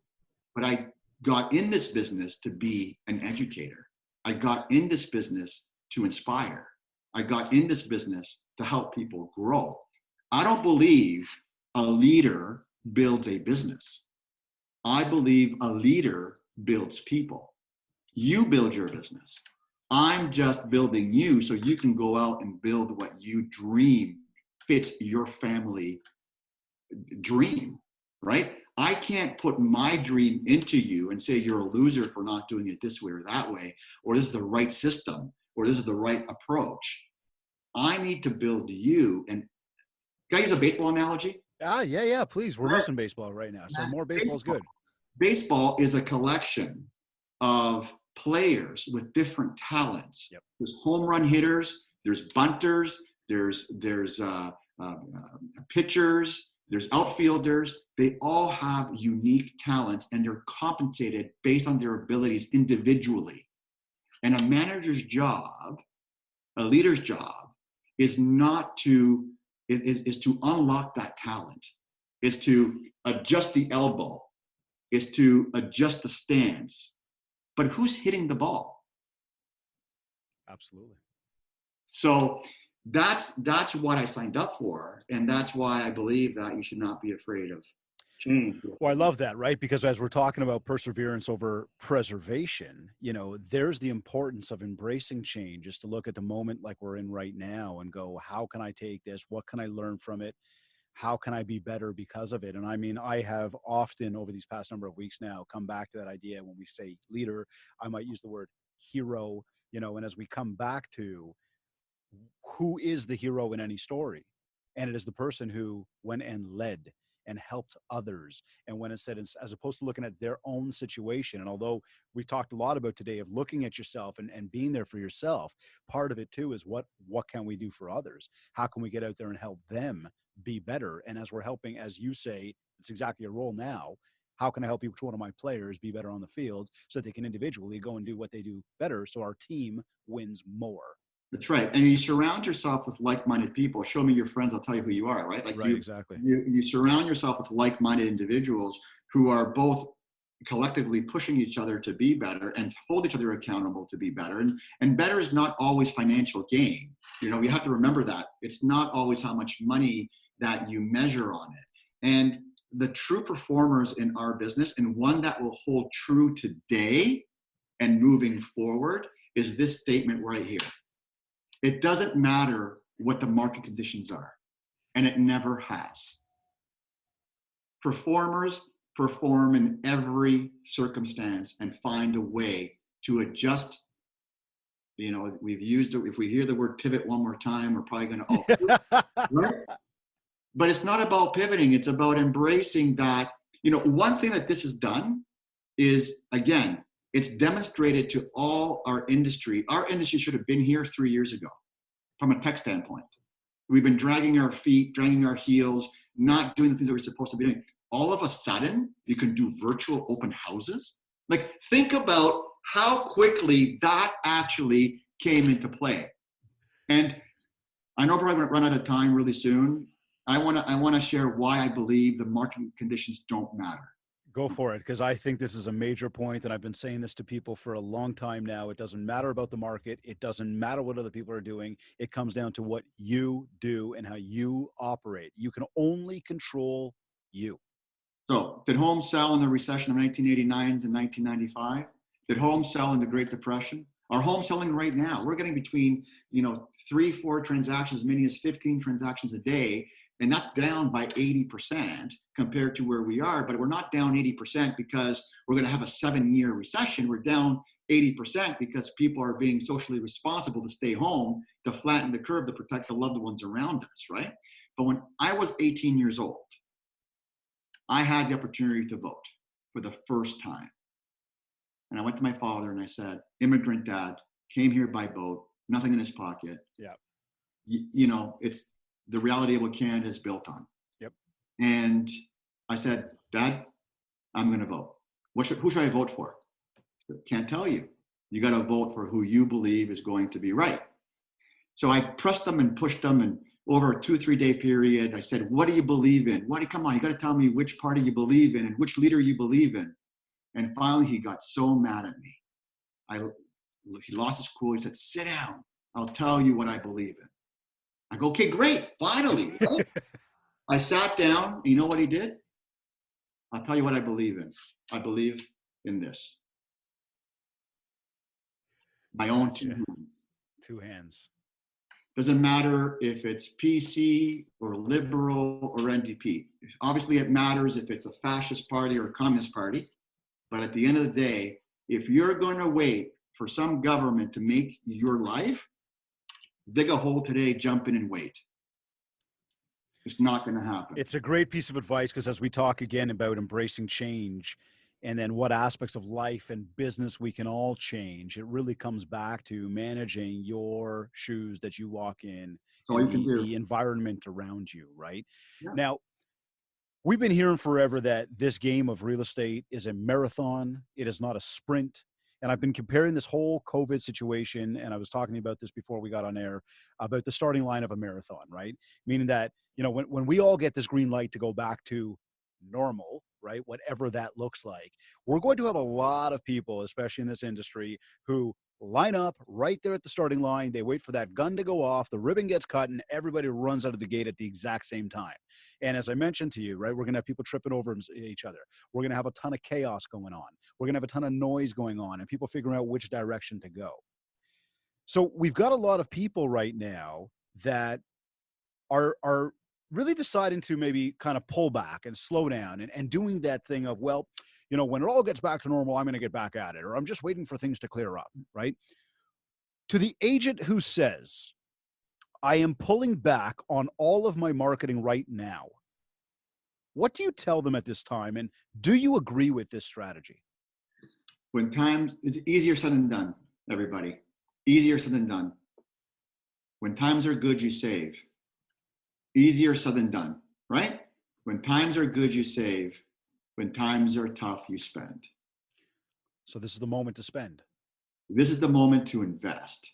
But I got in this business to be an educator. I got in this business to inspire. I got in this business to help people grow. I don't believe a leader builds a business. I believe a leader builds people. You build your business. I'm just building you so you can go out and build what you dream fits your family dream, right? I can't put my dream into you and say you're a loser for not doing it this way or that way, or this is the right system, or this is the right approach. I need to build you. And can I use a baseball analogy? Yeah, please. We're missing baseball right now, so more baseball is good. Baseball is a collection of players with different talents. Yep. There's home run hitters, there's bunters, there's pitchers, there's outfielders. They all have unique talents, and they're compensated based on their abilities individually. And a manager's job, a leader's job, is not to is to unlock that talent, is to adjust the elbow, is to adjust the stance. But who's hitting the ball? Absolutely. So that's what I signed up for, and that's why I believe that you should not be afraid of change. Well, I love that, right? Because as we're talking about perseverance over preservation, there's the importance of embracing change, is to look at the moment like we're in right now and go, how can I take this? What can I learn from it? How can I be better because of it? And I mean, I have often over these past number of weeks now come back to that idea. When we say leader, I might use the word hero, and as we come back to who is the hero in any story, and it is the person who went and led and helped others, and when it said, as opposed to looking at their own situation. And although we talked a lot about today of looking at yourself and being there for yourself, part of it too is what can we do for others? How can we get out there and help them be better? And as we're helping, as you say, it's exactly your role now. How can I help each one of my players be better on the field so that they can individually go and do what they do better, so our team wins more? That's right. And you surround yourself with like-minded people. Show me your friends, I'll tell you who you are, right? Exactly. You surround yourself with like-minded individuals who are both collectively pushing each other to be better and hold each other accountable to be better. And better is not always financial gain. We have to remember that. It's not always how much money that you measure on it. And the true performers in our business, and one that will hold true today and moving forward, is this statement right here. It doesn't matter what the market conditions are, and it never has. Performers perform in every circumstance and find a way to adjust. You know, we've used it. If we hear the word pivot one more time, we're probably going to, right? But it's not about pivoting. It's about embracing that. You know, one thing that this has done is, again, it's demonstrated to all our industry. Our industry should have been here 3 years ago from a tech standpoint. We've been dragging our feet, dragging our heels, not doing the things that we're supposed to be doing. All of a sudden, you can do virtual open houses. Like, think about how quickly that actually came into play. And I know we're going to run out of time really soon. I want to share why I believe the market conditions don't matter. Go for it, because I think this is a major point, and I've been saying this to people for a long time now. It doesn't matter about the market. It doesn't matter what other people are doing. It comes down to what you do and how you operate. You can only control you. So, did homes sell in the recession of 1989 to 1995? Did homes sell in the Great Depression? Are homes selling right now? We're getting between 3-4 transactions, as many as 15 transactions a day. And that's down by 80% compared to where we are. But we're not down 80% because we're going to have a 7-year recession. We're down 80% because people are being socially responsible to stay home, to flatten the curve, to protect the loved ones around us, right? But when I was 18 years old, I had the opportunity to vote for the first time. And I went to my father and I said, immigrant dad, came here by boat, nothing in his pocket. Yeah. It's the reality of what Canada is built on. Yep. And I said, Dad, I'm going to vote. Who should I vote for? I said, can't tell you. You got to vote for who you believe is going to be right. So I pressed them and pushed them, and over a 2-3 day period, I said, what do you believe in? Come on, you got to tell me which party you believe in and which leader you believe in. And finally, he got so mad at me. He lost his cool. He said, sit down. I'll tell you what I believe in. I go, okay, great, finally. Right? I sat down, and you know what he did? I'll tell you what I believe in. I believe in this. My own two hands. Two hands. Doesn't matter if it's PC or liberal or NDP. Obviously, it matters if it's a fascist party or a communist party. But at the end of the day, if you're going to wait for some government to make your life, dig a hole today, jump in and wait. It's not going to happen. It's a great piece of advice, because as we talk again about embracing change and then what aspects of life and business we can all change, it really comes back to managing your shoes that you walk in, all you can do. The environment around you, right? Yeah. Now, we've been hearing forever that this game of real estate is a marathon. It is not a sprint. And I've been comparing this whole COVID situation, and I was talking about this before we got on air, about the starting line of a marathon, right? Meaning that, when we all get this green light to go back to normal, right, whatever that looks like, we're going to have a lot of people, especially in this industry, who line up right there at the starting line. They wait for that gun to go off, the ribbon gets cut, and everybody runs out of the gate at the exact same time. And as I mentioned to you, right, we're going to have people tripping over each other. We're going to have a ton of chaos going on. We're going to have a ton of noise going on, and people figuring out which direction to go. So we've got a lot of people right now that are really deciding to maybe kind of pull back and slow down and doing that thing of, well, when it all gets back to normal, I'm going to get back at it, or I'm just waiting for things to clear up, right? To the agent who says, I am pulling back on all of my marketing right now, what do you tell them at this time? And do you agree with this strategy? It's easier said than done, everybody. Easier said than done. When times are good, you save. Easier said than done, right? When times are good, you save. When times are tough, you spend. So this is the moment to spend. This is the moment to invest.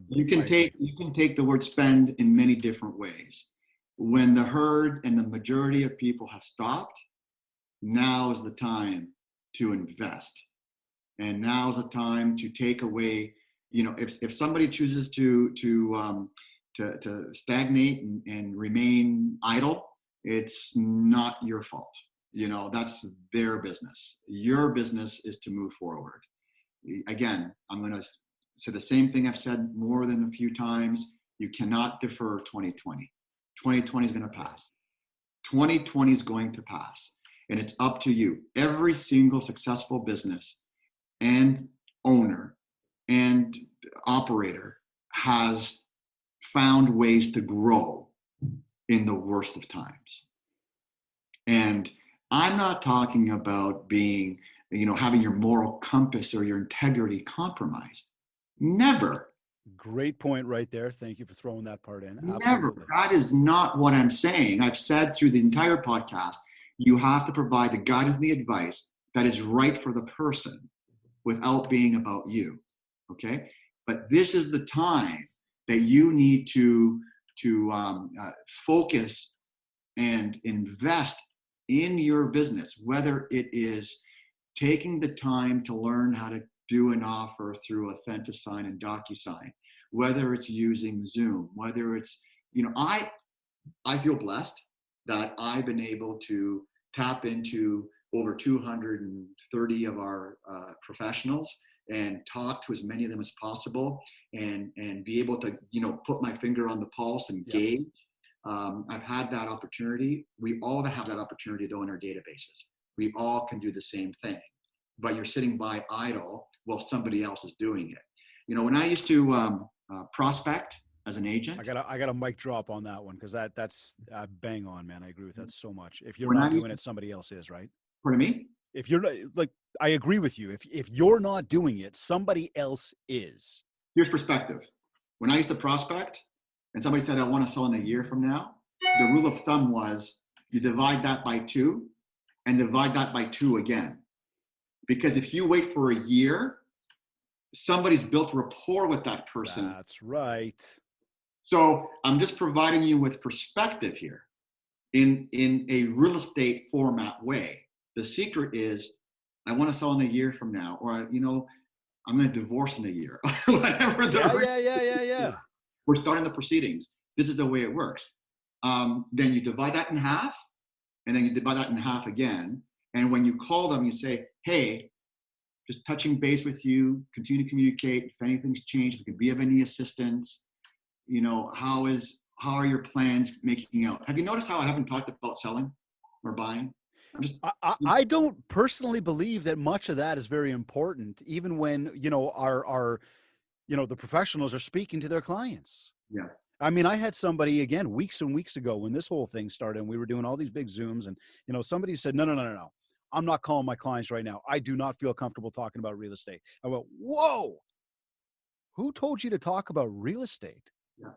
You can take the word spend in many different ways. When the herd and the majority of people have stopped, now is the time to invest. And now is the time to take away, if somebody chooses to stagnate and remain idle, it's not your fault. You know, that's their business. Your business is to move forward. Again, I'm going to say the same thing I've said more than a few times. You cannot defer 2020. 2020 is going to pass. 2020 is going to pass. And it's up to you. Every single successful business and owner and operator has found ways to grow in the worst of times. And I'm not talking about being, you know, having your moral compass or your integrity compromised. Never. Great point right there. Thank you for throwing that part in. Never. Absolutely. That is not what I'm saying. I've said through the entire podcast, you have to provide the guidance and the advice that is right for the person without being about you. Okay? But this is the time that you need to focus and invest in your business, whether it is taking the time to learn how to do an offer through Authentisign and DocuSign, whether it's using Zoom, whether it's, you know, I feel blessed that I've been able to tap into over 230 of our professionals and talk to as many of them as possible and be able to, you know, put my finger on the pulse and gauge. I've had that opportunity. We all have that opportunity though in our databases. We all can do the same thing, but you're sitting by idle while somebody else is doing it. You know, when I used to prospect as an agent, I got a mic drop on that one because that's bang on, man. I agree with that so much. If you're not doing it, somebody else is, right? Pardon me? If you're not, like, I agree with you. If you're not doing it, somebody else is. Here's perspective. When I used to prospect and somebody said, I want to sell in a year from now, the rule of thumb was you divide that by 2 and divide that by 2 again. Because if you wait for a year, somebody's built rapport with that person. That's right. So I'm just providing you with perspective here in a real estate format way. The secret is I want to sell in a year from now, or, you know, I'm going to divorce in a year. Whatever. Yeah. We're starting the proceedings. This is the way it works. Then you divide that in half, and then you divide that in half again. And when you call them, you say, hey, just touching base with you, continue to communicate. If anything's changed, if it could be of any assistance, you know, how are your plans making out? Have you noticed how I haven't talked about selling or buying? I don't personally believe that much of that is very important, even when, you know, our you know, the professionals are speaking to their clients. Yes. I mean, I had somebody, again, weeks and weeks ago when this whole thing started and we were doing all these big Zooms, and, you know, somebody said, no. I'm not calling my clients right now. I do not feel comfortable talking about real estate. I went, whoa, who told you to talk about real estate? Yeah.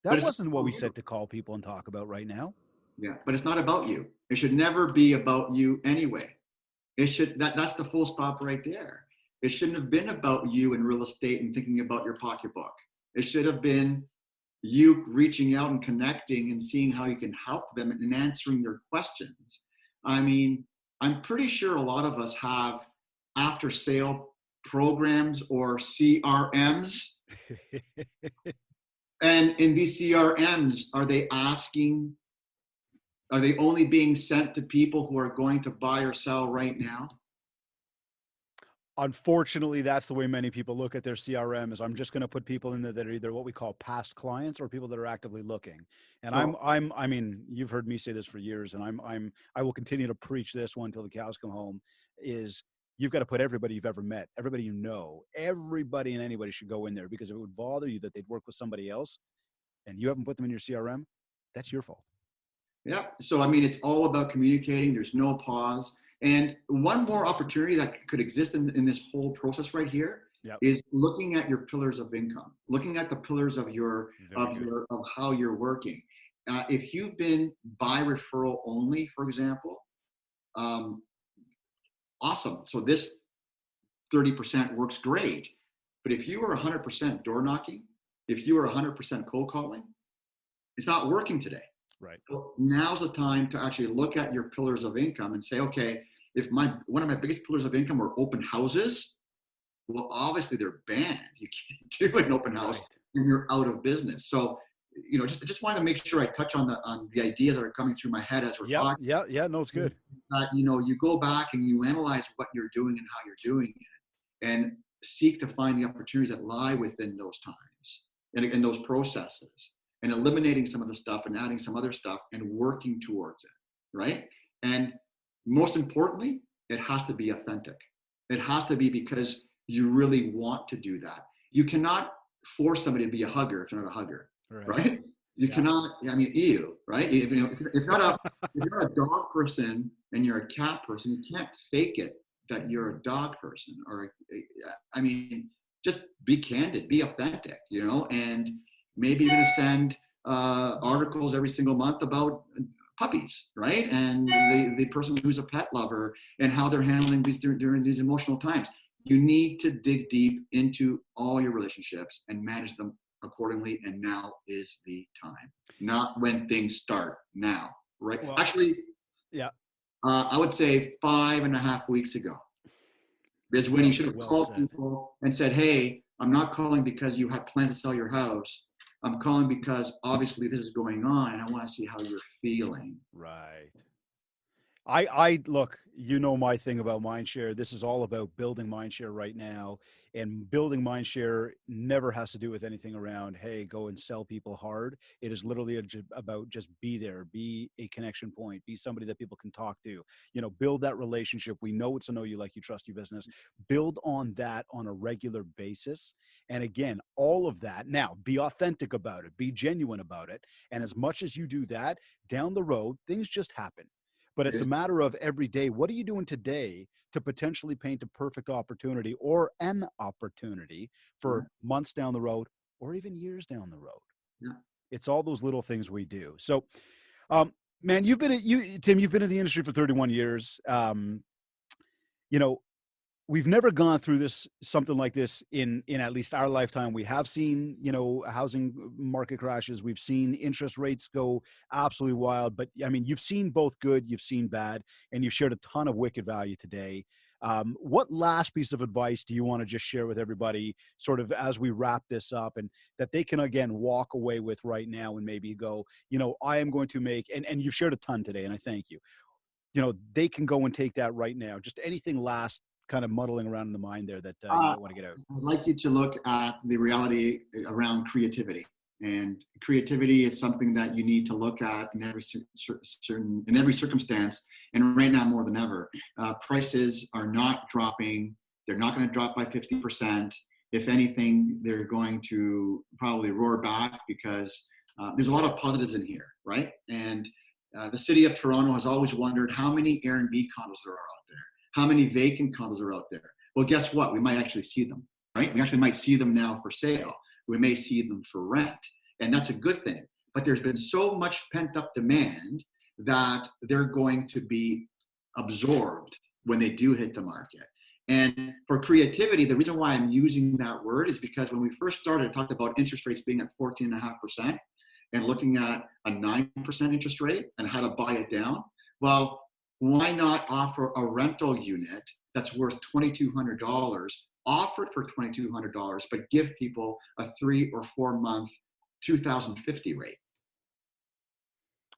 That wasn't what we said to call people and talk about right now. Yeah, but it's not about you. It should never be about you anyway. It should, that's the full stop right there. It shouldn't have been about you in real estate and thinking about your pocketbook. It should have been you reaching out and connecting and seeing how you can help them and answering their questions. I mean, I'm pretty sure a lot of us have after sale programs or CRMs. And in these CRMs, are they only being sent to people who are going to buy or sell right now? Unfortunately, that's the way many people look at their CRM is I'm just going to put people in there that are either what we call past clients or people that are actively looking. And I mean, you've heard me say this for years, and I will continue to preach this one until the cows come home, is you've got to put everybody you've ever met, everybody you know, everybody and anybody should go in there, because if it would bother you that they'd work with somebody else and you haven't put them in your CRM, that's your fault. Yeah. So, I mean, it's all about communicating. There's no pause. And one more opportunity that could exist in this whole process right here is looking at your pillars of income, looking at the pillars of of how you're working. If you've been by referral only, for example, awesome. So this 30% works great. But if you are 100% door knocking, if you are 100% cold calling, it's not working today. Right. So now's the time to actually look at your pillars of income and say, okay, if one of my biggest pillars of income are open houses, well, obviously they're banned. You can't do an open house and you're out of business. So just wanted to make sure I touch on the ideas that are coming through my head as we're talking. Yeah. No, it's good. That, you go back and you analyze what you're doing and how you're doing it, and seek to find the opportunities that lie within those times and in those processes, and eliminating some of the stuff and adding some other stuff and working towards it, right? And most importantly, it has to be authentic. It has to be because you really want to do that. You cannot force somebody to be a hugger if you're not a hugger, right? You cannot, ew, right? If you're not a dog person and you're a cat person, you can't fake it that you're a dog person. Or, just be candid, be authentic, and maybe you're going to send articles every single month about puppies, right? And the person who's a pet lover and how they're handling these during these emotional times. You need to dig deep into all your relationships and manage them accordingly. And now is the time, not when things start, now, right? Well, actually, I would say 5.5 weeks ago is when you should have called people and said, hey, I'm not calling because you had plans to sell your house. I'm calling because obviously this is going on and I want to see how you're feeling. Right. I look, my thing about Mindshare. This is all about building Mindshare right now, and building Mindshare never has to do with anything around, hey, go and sell people hard. It is literally about just be there, be a connection point, be somebody that people can talk to, build that relationship. We know it's a know you, like you, trust you business. Build on that on a regular basis. And again, all of that, now be authentic about it, be genuine about it. And as much as you do that, down the road, things just happen. But it's a matter of every day. What are you doing today to potentially paint a perfect opportunity or an opportunity for months down the road or even years down the road? Yeah. It's all those little things we do. So, man, Tim, you've been in the industry for 31 years. We've never gone through something like this in at least our lifetime. We have seen, housing market crashes. We've seen interest rates go absolutely wild. But you've seen both good, you've seen bad, and you've shared a ton of wicked value today. What last piece of advice do you want to just share with everybody, sort of as we wrap this up, and that they can again walk away with right now and maybe go, I am going to make, and you've shared a ton today, and I thank you. They can go and take that right now. Just anything last kind of muddling around in the mind there that you might want to get out? I'd like you to look at the reality around creativity. And creativity is something that you need to look at in every circumstance. And right now, more than ever, prices are not dropping. They're not going to drop by 50%. If anything, they're going to probably roar back because there's a lot of positives in here, right? And the city of Toronto has always wondered how many Airbnb condos there are out there. How many vacant condos are out there? Well, guess what? We might actually see them, right? We actually might see them now for sale. We may see them for rent, and that's a good thing. But there's been so much pent up demand that they're going to be absorbed when they do hit the market. And for creativity, the reason why I'm using that word is because when we first started, I talked about interest rates being at 14.5% and looking at a 9% interest rate and how to buy it down. Well, why not offer a rental unit that's worth $2,200, offered for $2,200, but give people a 3 or 4 month 2050 rate?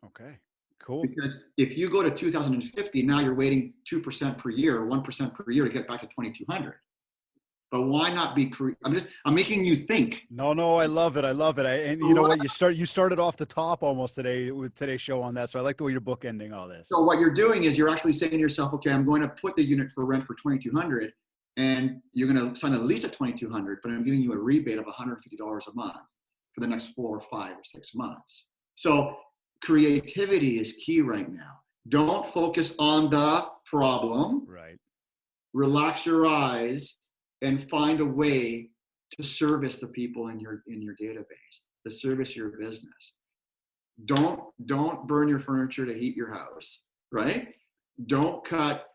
Okay, cool. Because if you go to 2050, now you're waiting 2% per year, or 1% per year to get back to 2,200. But why not be I'm making you think. No, I love it. And you know what? You started off the top almost today with today's show on that. So I like the way you're bookending all this. So what you're doing is you're actually saying to yourself, okay, I'm going to put the unit for rent for $2,200, and you're going to sign a lease at $2,200, but I'm giving you a rebate of $150 a month for the next 4 or 5 or 6 months. So creativity is key right now. Don't focus on the problem. Right. Relax your eyes and find a way to service the people in your database, to service your business. Don't burn your furniture to heat your house, right? Don't cut.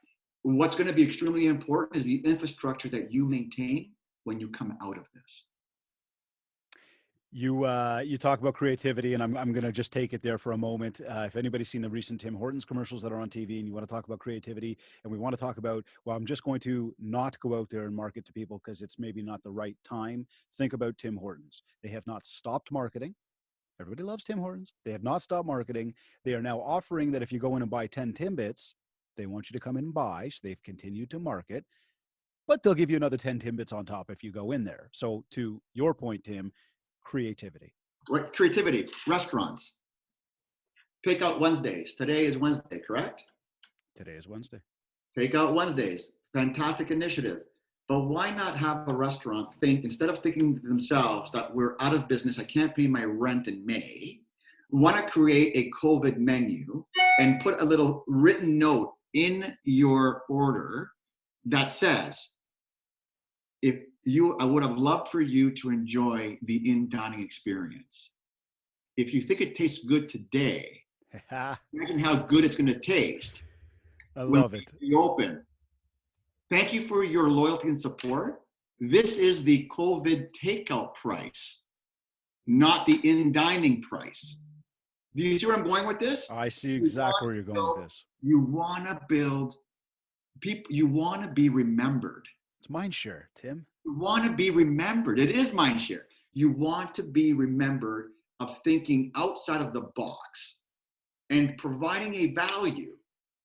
What's going to be extremely important is the infrastructure that you maintain when you come out of this. You talk about creativity, and I'm going to just take it there for a moment. If anybody's seen the recent Tim Hortons commercials that are on TV, and you want to talk about creativity, and we want to talk about, well, I'm just going to not go out there and market to people because it's maybe not the right time. Think about Tim Hortons. They have not stopped marketing. Everybody loves Tim Hortons. They have not stopped marketing. They are now offering that if you go in and buy 10 Timbits, they want you to come in and buy. So they've continued to market, but they'll give you another 10 Timbits on top if you go in there. So to your point, Tim, creativity. Creativity, restaurants. Takeout Wednesdays. Today is Wednesday, correct? Today is Wednesday. Takeout Wednesdays. Fantastic initiative. But why not have a restaurant think, instead of thinking to themselves that we're out of business, I can't pay my rent in May, want to create a COVID menu and put a little written note in your order that says, I would have loved for you to enjoy the in-dining experience. If you think it tastes good today, imagine how good it's going to taste. I love it. You open. Thank you for your loyalty and support. This is the COVID takeout price, not the in-dining price. Do you see where I'm going with this? I see exactly where you're going with this. You want to build people. You want to be remembered. It's mindshare, Tim. You want to be remembered. It is mindshare. You want to be remembered of thinking outside of the box and providing a value.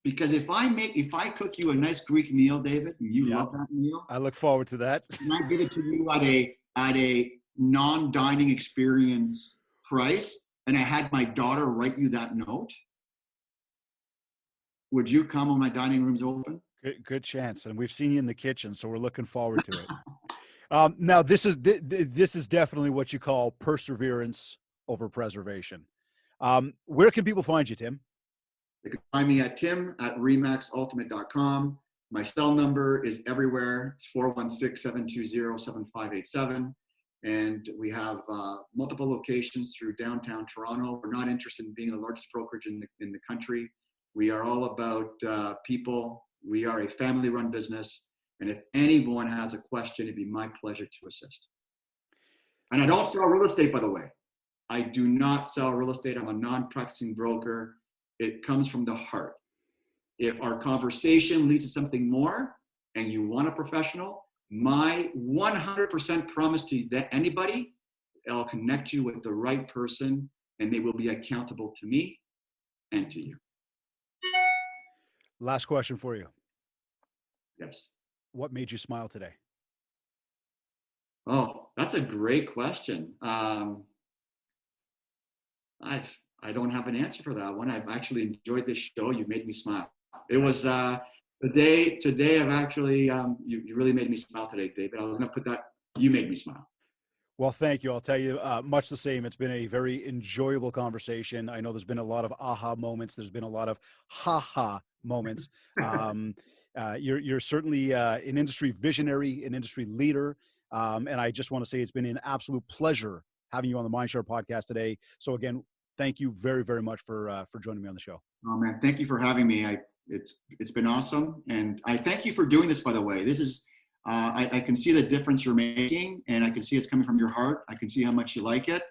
Because if I cook you a nice Greek meal, David, and you love that meal, I look forward to that. And I give it to you at a non-dining experience price, and I had my daughter write you that note, would you come when my dining room's open? Good chance, and we've seen you in the kitchen, so we're looking forward to it. Now, this is definitely what you call perseverance over preservation. Where can people find you, Tim? They can find me at tim@remaxultimate.com. My cell number is everywhere. It's 416-720-7587. And we have multiple locations through downtown Toronto. We're not interested in being the largest brokerage in the country. We are all about people. We are a family-run business. And if anyone has a question, it'd be my pleasure to assist. And I don't sell real estate, by the way. I do not sell real estate. I'm a non-practicing broker. It comes from the heart. If our conversation leads to something more and you want a professional, my 100% promise to anybody, I'll connect you with the right person and they will be accountable to me and to you. Last question for you. Yes. What made you smile today? Oh, that's a great question. I don't have an answer for that one. I've actually enjoyed this show. You made me smile. It was the day today. I've actually, you really made me smile today, David. I was going to put that, you made me smile. Well, thank you. I'll tell you much the same. It's been a very enjoyable conversation. I know there's been a lot of aha moments. There's been a lot of ha-ha moments. You're certainly an industry visionary, an industry leader. And I just want to say it's been an absolute pleasure having you on the Mindshare podcast today. So again, thank you very, very much for joining me on the show. Oh man, thank you for having me. It's been awesome. And I thank you for doing this, by the way. This is, I can see the difference you're making and I can see it's coming from your heart. I can see how much you like it.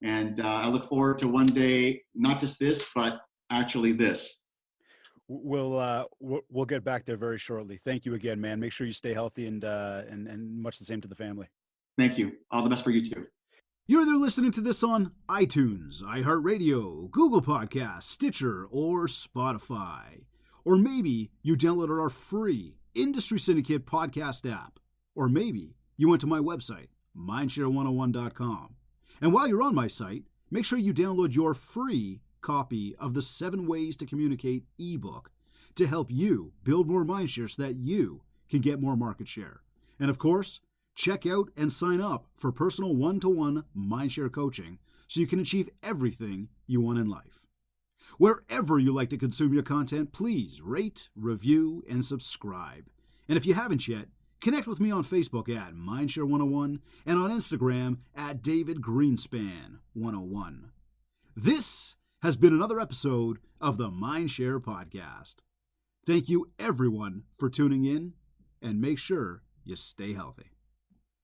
And I look forward to one day, not just this, but actually this. We'll get back there very shortly. Thank you again, man. Make sure you stay healthy and much the same to the family. Thank you. All the best for you too. You're either listening to this on iTunes, iHeartRadio, Google Podcasts, Stitcher, or Spotify. Or maybe you downloaded our free Industry Syndicate podcast app. Or maybe you went to my website, mindshare101.com. And while you're on my site, make sure you download your free copy of the 7 Ways to Communicate ebook to help you build more mindshare so that you can get more market share. And of course, check out and sign up for personal one-to-one mindshare coaching so you can achieve everything you want in life. Wherever you like to consume your content, please rate, review, and subscribe. And if you haven't yet, connect with me on Facebook at Mindshare101 and on Instagram at David Greenspan101. This has been another episode of the Mindshare Podcast. Thank you everyone for tuning in, and make sure you stay healthy.